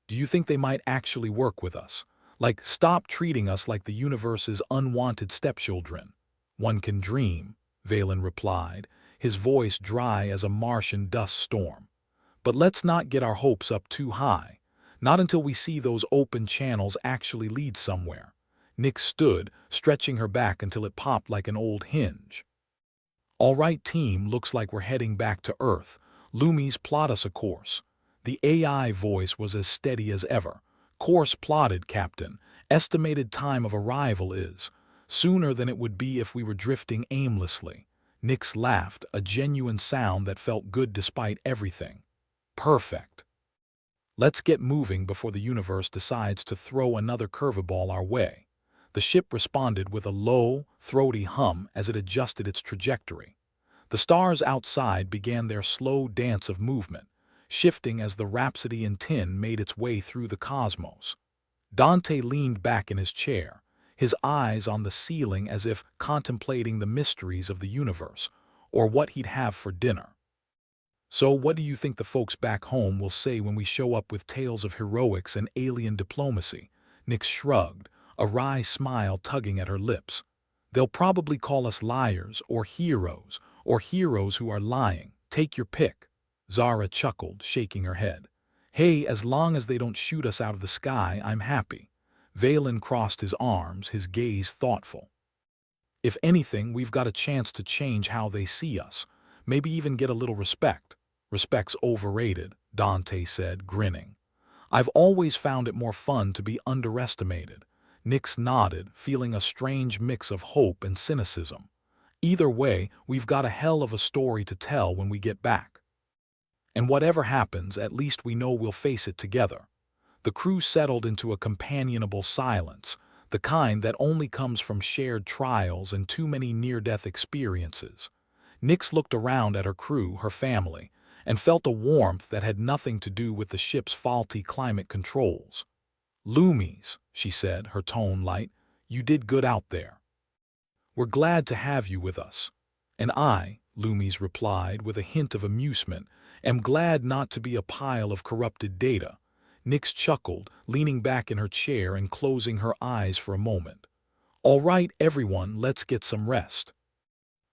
"Do you think they might actually work with us? Like, stop treating us like the universe's unwanted stepchildren?" "One can dream," Valen replied, his voice dry as a Martian dust storm. "But let's not get our hopes up too high. Not until we see those open channels actually lead somewhere." Nix stood, stretching her back until it popped like an old hinge. "All right, team, looks like we're heading back to Earth. Lumis, plot us a course." The AI voice was as steady as ever. "Course plotted, Captain. Estimated time of arrival is sooner than it would be if we were drifting aimlessly." Nix laughed, a genuine sound that felt good despite everything. "Perfect. Let's get moving before the universe decides to throw another curveball our way." The ship responded with a low, throaty hum as it adjusted its trajectory. The stars outside began their slow dance of movement, shifting as the Rhapsody in Tin made its way through the cosmos. Dante leaned back in his chair, his eyes on the ceiling as if contemplating the mysteries of the universe, or what he'd have for dinner. "So what do you think the folks back home will say when we show up with tales of heroics and alien diplomacy?" Nix shrugged, a wry smile tugging at her lips. "They'll probably call us liars, or heroes who are lying. Take your pick." Zara chuckled, shaking her head. "Hey, as long as they don't shoot us out of the sky, I'm happy." Valen crossed his arms, his gaze thoughtful. "If anything, we've got a chance to change how they see us. Maybe even get a little respect." "Respect's overrated," Dante said, grinning. "I've always found it more fun to be underestimated." Nix nodded, feeling a strange mix of hope and cynicism. "Either way, we've got a hell of a story to tell when we get back. And whatever happens, at least we know we'll face it together." The crew settled into a companionable silence, the kind that only comes from shared trials and too many near-death experiences. Nix looked around at her crew, her family, and felt a warmth that had nothing to do with the ship's faulty climate controls. "Lumis," she said, her tone light, "you did good out there. We're glad to have you with us." "And I," Lumis replied with a hint of amusement, "am glad not to be a pile of corrupted data." Nix chuckled, leaning back in her chair and closing her eyes for a moment. "All right, everyone, let's get some rest.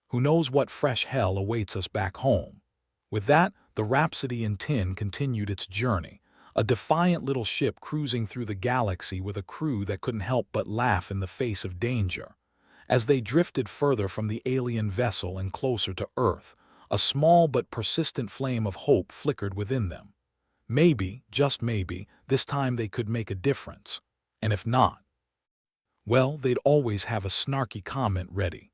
Who knows what fresh hell awaits us back home." With that, the Rhapsody in Tin continued its journey, a defiant little ship cruising through the galaxy with a crew that couldn't help but laugh in the face of danger. As they drifted further from the alien vessel and closer to Earth, a small but persistent flame of hope flickered within them. Maybe, just maybe, this time they could make a difference. And if not, well, they'd always have a snarky comment ready.